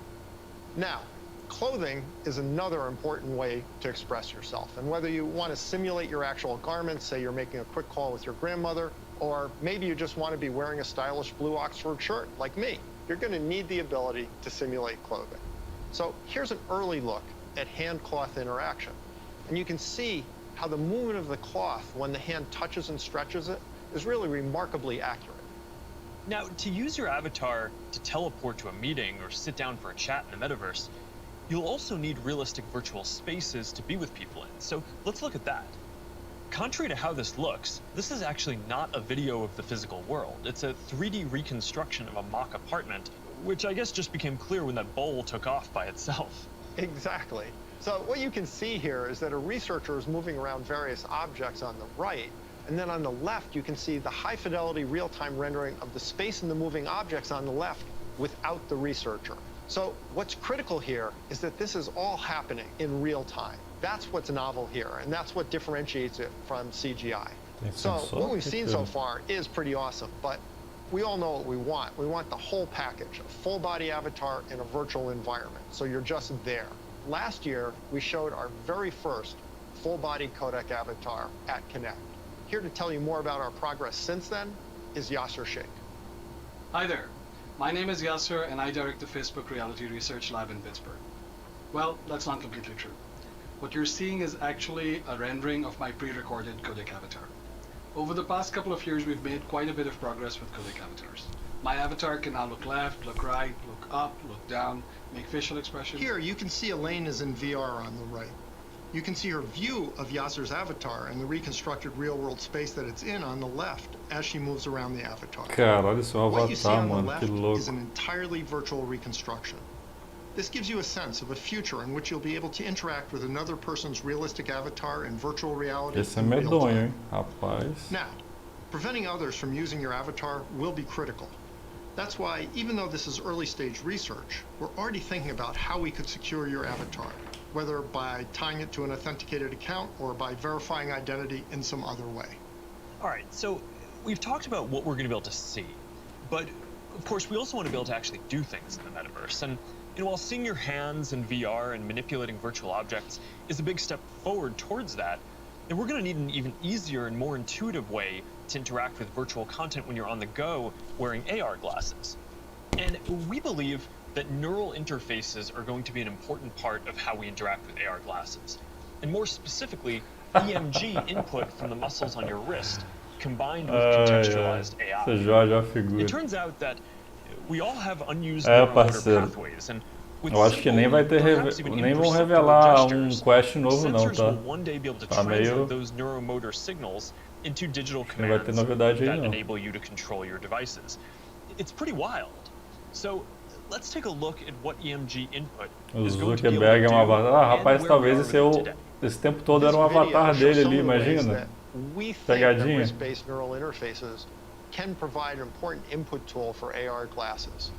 Now, clothing is another important way to express yourself. And whether you want to simulate your actual garments, say you're making a quick call with your grandmother, or maybe you just want to be wearing a stylish blue Oxford shirt like me, you're going to need the ability to simulate clothing. So here's an early look at hand-cloth interaction. And you can see how the movement of the cloth when the hand touches and stretches it is really remarkably accurate. Now, to use your avatar to teleport to a meeting or sit down for a chat in the metaverse, you'll also need realistic virtual spaces to be with people in. So let's look at that. Contrary to how this looks, this is actually not a video of the physical world. It's a 3D reconstruction of a mock apartment, which I guess just became clear when that bowl took off by itself. Exactly. So what you can see here is that a researcher is moving around various objects on the right, and then on the left you can see the high fidelity real-time rendering of the space and the moving objects on the left without the researcher. So what's critical here is that this is all happening in real time. That's what's novel here, and that's what differentiates it from CGI. So what we've seen so far is pretty awesome, but we all know what we want. We want the whole package, a full body avatar in a virtual environment, so you're just there. Last year, we showed our very first full body codec avatar at Connect. Here to tell you more about our progress since then is Yasser Sheikh. Hi there. My name is Yasser, and I direct the Facebook Reality Research Lab in Pittsburgh. Well, that's not completely true. What you're seeing is actually a rendering of my pre-recorded codec avatar. Over the past couple of years, we've made quite a bit of progress with codec avatars. My avatar can now look left, look right, look up, look down, make facial expressions. Here, you can see Elaine is in VR on the right. You can see her view of Yasser's avatar and the reconstructed real-world space that it's in on the left as she moves around the avatar. Cara, olha só o What you see avatar, on the mano, left que louco. is an entirely virtual reconstruction. This gives you a sense of a future in which you'll be able to interact with another person's realistic avatar in virtual reality. Esse é in real medonho, time. hein, rapaz. Now, preventing others from using your avatar will be critical. That's why, even though this is early stage research, we're already thinking about how we could secure your avatar, whether by tying it to an authenticated account or by verifying identity in some other way. All right, so we've talked about what we're going to be able to see, but of course we also want to be able to actually do things in the metaverse. And while seeing your hands in VR and manipulating virtual objects is a big step forward towards that, and we're going to need an even easier and more intuitive way to interact with virtual content when you're on the go wearing AR glasses. And we believe that neural interfaces are going to be an important part of how we interact with AR glasses. And more specifically, EMG input from the muscles on your wrist combined with contextualized AI. It turns out that we all have unused neuromotor pathways, and eu acho que nem vai ter nem vão revelar Quest novo não, tá? Tá meio those neuromotor signals into digital não vai ter novidade aí that não. enable you to control your devices. It's pretty wild. So let's take a look at what EMG input is going to be able to Zuckerberg é um do. avatar. Ah, rapaz, talvez esse tempo todo era um avatar dele ali, imagina. Pegadinha. Wrist-based neural interfaces can provide an important input tool for AR glasses.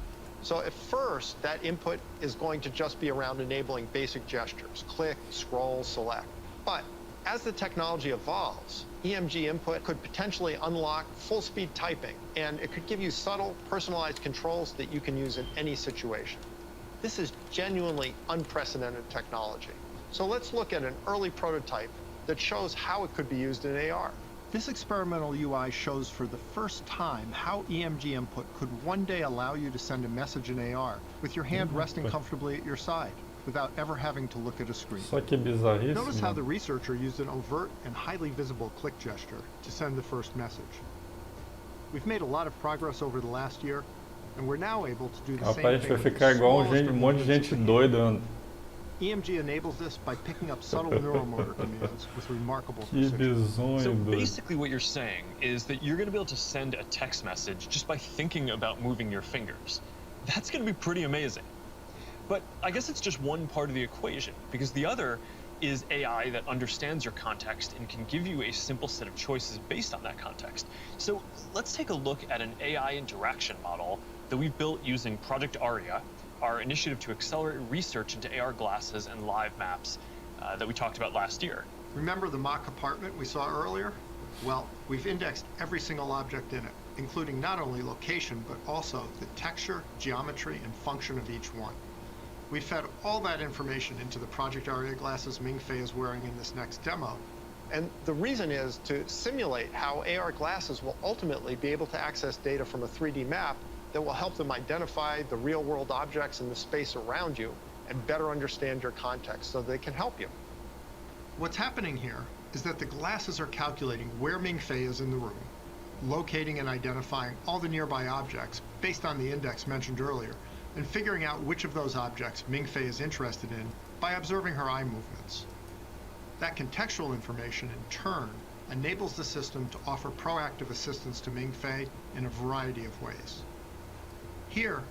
So at first, that input is going to just be around enabling basic gestures, click, scroll, select. But as the technology evolves, EMG input could potentially unlock full-speed typing, and it could give you subtle, personalized controls that you can use in any situation. This is genuinely unprecedented technology. So let's look at an early prototype that shows how it could be used in AR. This experimental UI shows for the first time how EMG input could one day allow you to send a message in AR with your hand resting comfortably at your side without ever having to look at a screen. Só que bizarríssimo. Notice how the researcher used an overt and highly visible click gesture to send the first message. We've made a lot of progress over the last year, and we're now able to do the same thing. Rapaz, a gente vai ficar igual monte de gente doida. EMG enables this by picking up subtle neuromotor commands with remarkable Que precision. bizonho, So doido. basically what you're saying is that you're going to be able to send a text message just by thinking about moving your fingers. That's going to be pretty amazing. But I guess it's just one part of the equation, because the other is AI that understands your context and can give you a simple set of choices based on that context. So let's take a look at an AI interaction model that we've built using Project Aria, our initiative to accelerate research into AR glasses and live maps that we talked about last year. Remember the mock apartment we saw earlier? Well, we've indexed every single object in it, including not only location, but also the texture, geometry, and function of each one. We fed all that information into the Project Aria glasses Ming-Fei is wearing in this next demo. And the reason is to simulate how AR glasses will ultimately be able to access data from a 3D map that will help them identify the real-world objects in the space around you and better understand your context so they can help you. What's happening here is that the glasses are calculating where Ming-Fei is in the room, locating and identifying all the nearby objects based on the index mentioned earlier, and figuring out which of those objects Ming-Fei is interested in by observing her eye movements. That contextual information, in turn, enables the system to offer proactive assistance to Ming-Fei in a variety of ways. Here,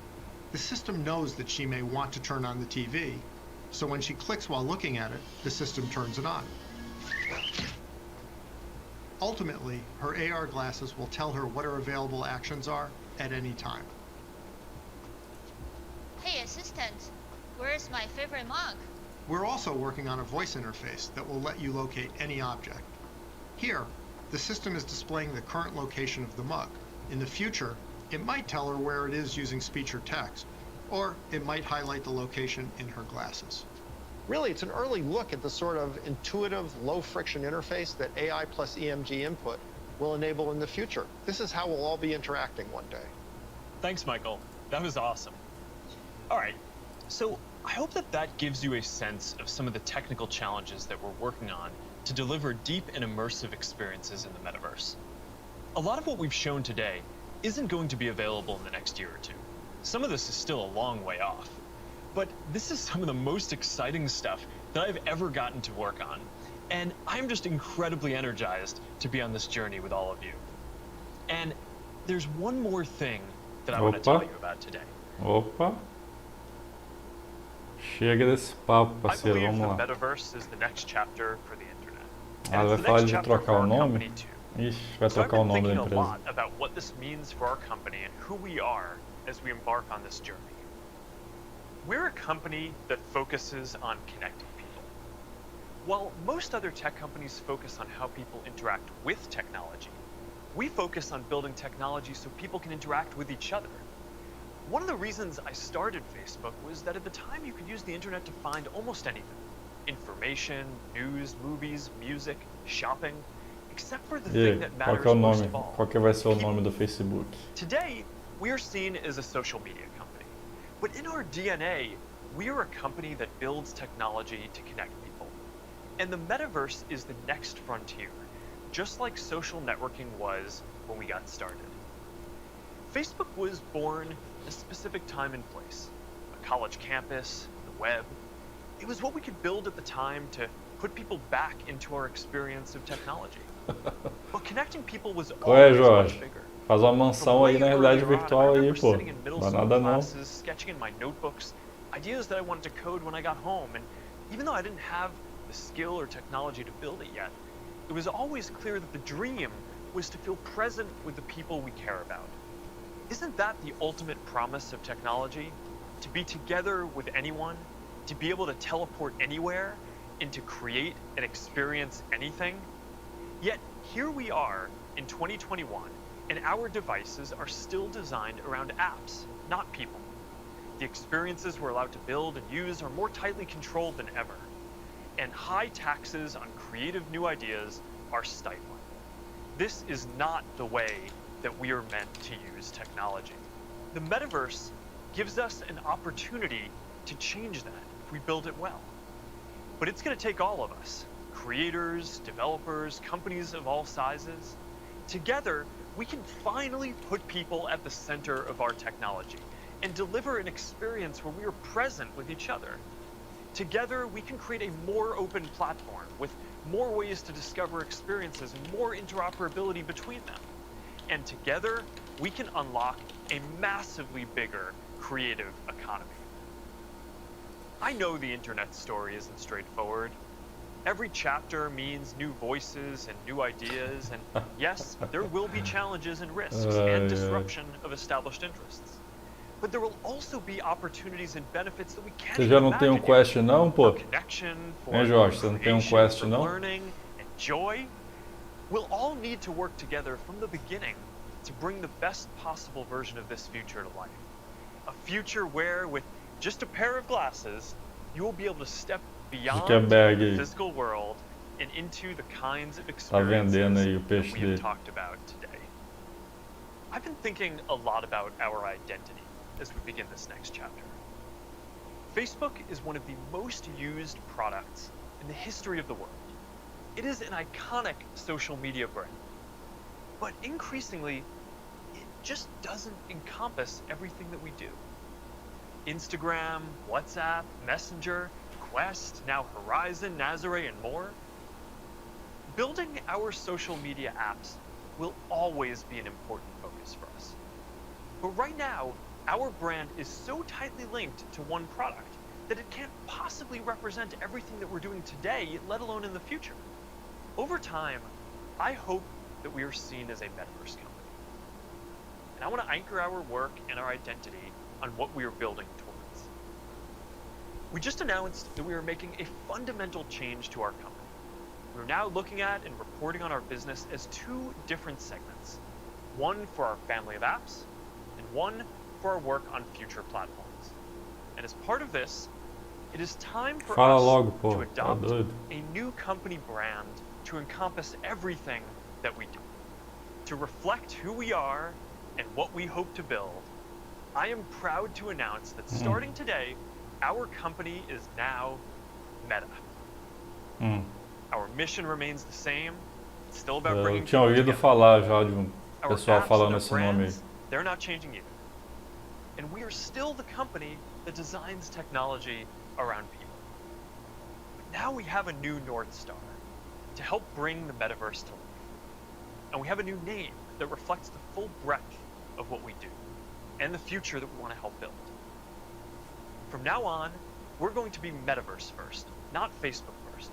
the system knows that she may want to turn on the TV, so when she clicks while looking at it, the system turns it on. Ultimately, her AR glasses will tell her what her available actions are at any time. Hey assistant, where's my favorite mug? We're also working on a voice interface that will let you locate any object. Here, the system is displaying the current location of the mug. In the future, it might tell her where it is using speech or text, or it might highlight the location in her glasses. Really, it's an early look at the sort of intuitive, low-friction interface that AI plus EMG input will enable in the future. This is how we'll all be interacting one day. Thanks, Michael. That was awesome. All right, so I hope that gives you a sense of some of the technical challenges that we're working on to deliver deep and immersive experiences in the metaverse. A lot of what we've shown today isn't going to be available in the next year or two. Some of this is still a long way off. but this is some of the most exciting stuff that I've ever gotten to work on. And I'm just incredibly energized to be on this journey with all of you. And there's one more thing that I want to tell you about today. Opa. Chega desse papo, parceiro, vamos lá. I believe the Metaverse is the next chapter for the internet. Ah, vai falar de trocar o nome? Ixi, vai trocar o nome da empresa. So I've been thinking a lot about what this means for our company and who we are as we embark on this journey. We're a company that focuses on connecting people. While most other tech companies focus on how people interact with technology, we focus on building technology so people can interact with each other. One of the reasons I started Facebook was that at the time you could use the internet to find almost anything. Information, news, movies, music, shopping, except for the thing that matters most of all. Qual que vai ser o nome do Facebook? Today, we are seen as a social media company. But in our DNA, we are a company that builds technology to connect people. And the Metaverse is the next frontier, just like social networking was when we got started. Facebook was born at a specific time and place. A college campus, the web. It was what we could build at the time to put people back into our experience of technology. But connecting people was always much bigger. Faz uma mansão aí na realidade virtual aí, pô. Não nada não. Sketching in my notebooks, ideas that I wanted to code when I got home, and even though I didn't have the skill or technology to build it yet, it was always clear that the dream was to feel present with the people we care about. Isn't that the ultimate promise of technology? To be together with anyone, to be able to teleport anywhere, and to create and experience anything? Yet, here we are in 2021, and our devices are still designed around apps, not people. The experiences we're allowed to build and use are more tightly controlled than ever. And high taxes on creative new ideas are stifling. This is not the way that we are meant to use technology. The Metaverse gives us an opportunity to change that if we build it well. But it's going to take all of us, creators, developers, companies of all sizes. Together, we can finally put people at the center of our technology and deliver an experience where we are present with each other. Together, we can create a more open platform with more ways to discover experiences and more interoperability between them. And together, we can unlock a massively bigger creative economy. I know the internet story isn't straightforward. Every chapter means new voices and new ideas, and yes, there will be challenges and risks and disruption of established interests. But there will also be opportunities and benefits that we can't Você já não tem quest não, pô? Connection, Hein, Jorge, você não tem quest não? Learning and joy. We'll all need to work together from the beginning to bring the best possible version of this future to life. A future where, with just a pair of glasses, you will be able to step beyond the physical world and into the kinds of experiences that we have talked about today. I've been thinking a lot about our identity as we begin this next chapter. Facebook is one of the most used products in the history of the world. It is an iconic social media brand. But increasingly, it just doesn't encompass everything that we do. Instagram, WhatsApp, Messenger, Quest, now Horizon, Nazare, and more. Building our social media apps will always be an important focus for us. But right now, our brand is so tightly linked to one product that it can't possibly represent everything that we're doing today, let alone in the future. Over time, I hope that we are seen as a Metaverse company. And I want to anchor our work and our identity on what we are building towards. We just announced that we are making a fundamental change to our company. We're now looking at and reporting on our business as two different segments. One for our family of apps, and one for our work on future platforms. And as part of this, it is time for us to adopt a new company brand to encompass everything that we do. To reflect who we are and what we hope to build, I am proud to announce that starting today, our company is now Meta. Our mission remains the same. It's still about bringing Eu tinha ouvido falar já de pessoal falando esse nome aí. They're not changing either. And we are still the company that designs technology around people. But now we have a new North Star to help bring the metaverse to life. And we have a new name that reflects the full breadth of what we do and the future that we want to help build. From now on, we're going to be Metaverse first, not Facebook first.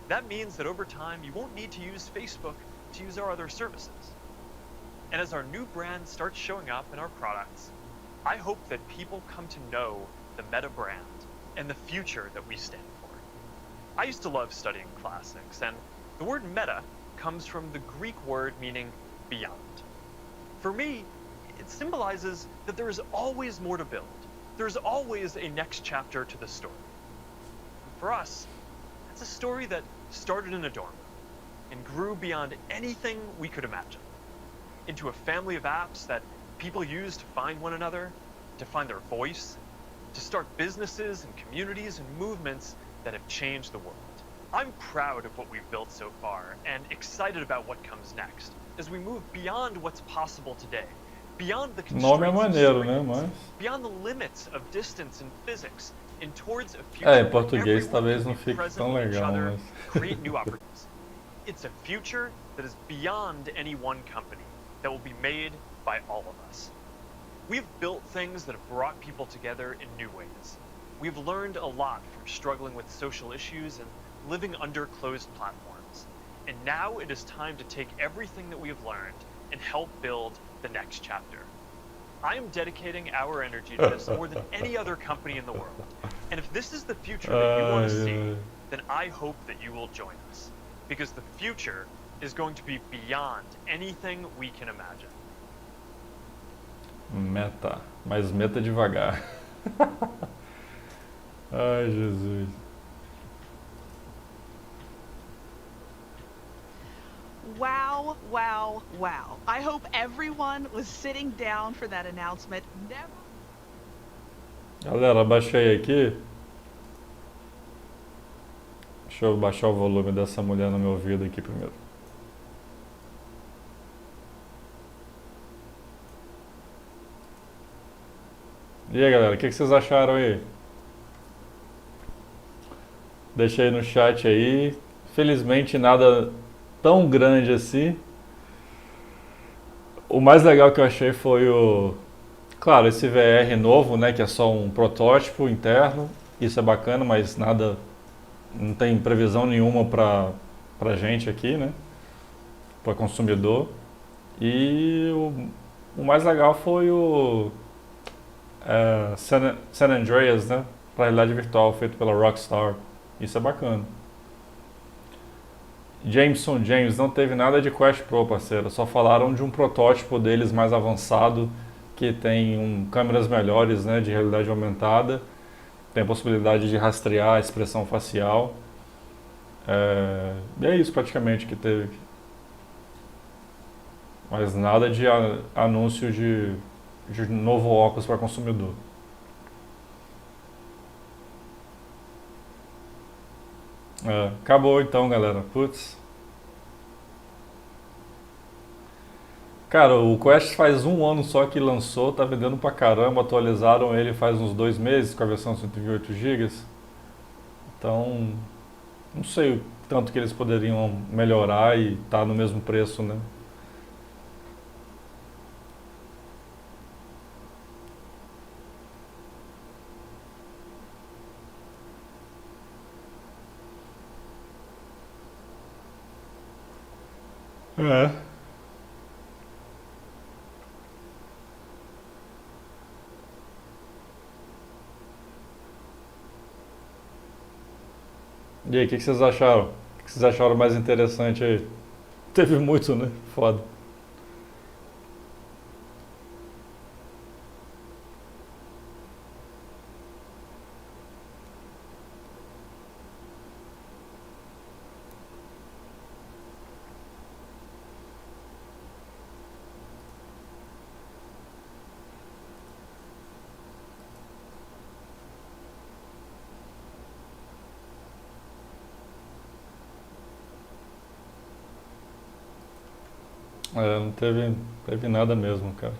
That means that over time, you won't need to use Facebook to use our other services. And as our new brand starts showing up in our products, I hope that people come to know the Meta brand and the future that we stand for. I used to love studying classics, and the word meta comes from the Greek word meaning beyond. For me, it symbolizes that there is always more to build. There's always a next chapter to the story. And for us, that's a story that started in a dorm and grew beyond anything we could imagine, into a family of apps that people use to find one another, to find their voice, to start businesses and communities and movements that have changed the world. I'm proud of what we've built so far and excited about what comes next as we move beyond what's possible today, beyond the Nome é constraints of maneiro, né? screens, Mas... beyond the limits of distance and physics, and towards a future em where português everyone talvez can não be fique present tão with each legal, other, mas... create new opportunities. It's a future that is beyond any one company, that will be made by all of us. We've built things that have brought people together in new ways. We've learned a lot from struggling with social issues and living under closed platforms. And now it is time to take everything that we have learned and help build the next chapter. I am dedicating our energy to this more than any other company in the world. And if this is the future that you want to see, then I hope that you will join us. Because the future is going to be beyond anything we can imagine. Meta, mas meta devagar. Ai, Jesus. Wow, wow, wow. I hope everyone was sitting down for that announcement. Galera, baixei aqui. Deixa eu baixar o volume dessa mulher no meu ouvido aqui primeiro. E aí, galera, o que vocês acharam aí? Deixa aí no chat aí. Felizmente nada tão grande assim. O mais legal que eu achei foi claro, esse VR novo, né, que é só um protótipo interno. Isso é bacana, mas nada, não tem previsão nenhuma pra gente aqui, né, para consumidor. E o mais legal foi o San Andreas, né, para realidade virtual, feito pela Rockstar. Isso é bacana. James, não teve nada de Quest Pro, parceiro. Só falaram de um protótipo deles mais avançado, que tem câmeras melhores, né, de realidade aumentada. Tem a possibilidade de rastrear a expressão facial. E é isso praticamente que teve. Mas nada de anúncio de novo óculos para consumidor. Acabou então, galera. Putz. Cara, o Quest faz 1 ano só que lançou, tá vendendo pra caramba, atualizaram ele faz uns 2 meses com a versão 128 GB. Então, não sei o tanto que eles poderiam melhorar e tá no mesmo preço, né? E aí, o que vocês acharam? O que vocês acharam mais interessante aí? Teve muito, né? Foda. Não teve nada mesmo, cara.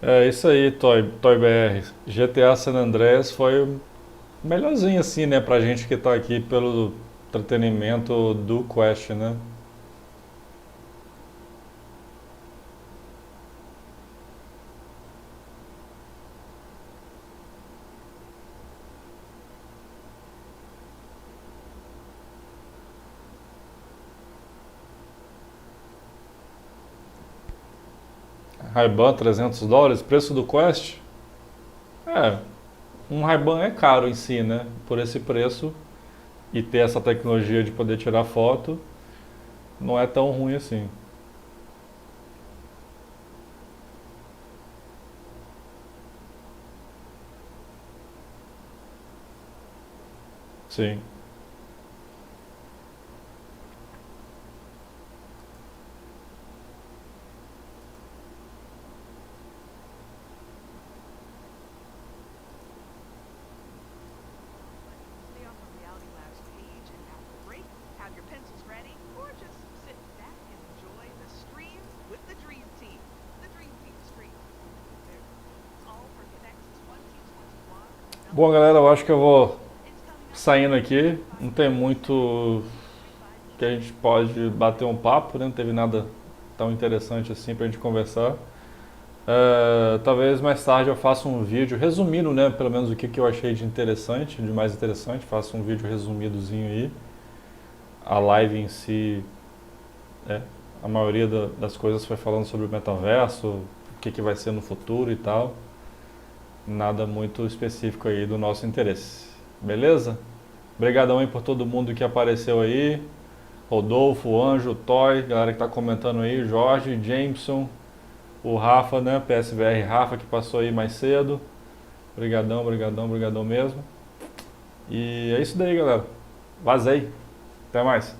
É isso aí, Toy BR. GTA San Andreas foi melhorzinho assim, né, pra gente que tá aqui pelo entretenimento do Quest, né? Ray-Ban $300, preço do Quest? É, um Ray-Ban é caro em si, né? Por esse preço e ter essa tecnologia de poder tirar foto, não é tão ruim assim. Sim. Stay on the Reality Labs page and after the break, have your pencils ready, or just sit back and enjoy the stream with the Dream Team. The Dream Team stream. All for Connect's 2021. Bom, galera, eu acho que eu vou saindo aqui. Não tem muito que a gente pode bater um papo, né? Não teve nada tão interessante assim pra gente conversar. Talvez mais tarde eu faça um vídeo resumindo, né? Pelo menos o que eu achei de interessante, de mais interessante. Faço um vídeo resumidozinho aí. A live em si, a maioria das coisas foi falando sobre o metaverso, o que vai ser no futuro e tal. Nada muito específico aí do nosso interesse. Beleza? Obrigadão aí por todo mundo que apareceu aí. Rodolfo, Anjo, Toy, galera que tá comentando aí, Jorge, Jameson, o Rafa, né? PSVR Rafa que passou aí mais cedo. Obrigadão, brigadão, brigadão mesmo. E é isso daí, galera. Vazei. Até mais.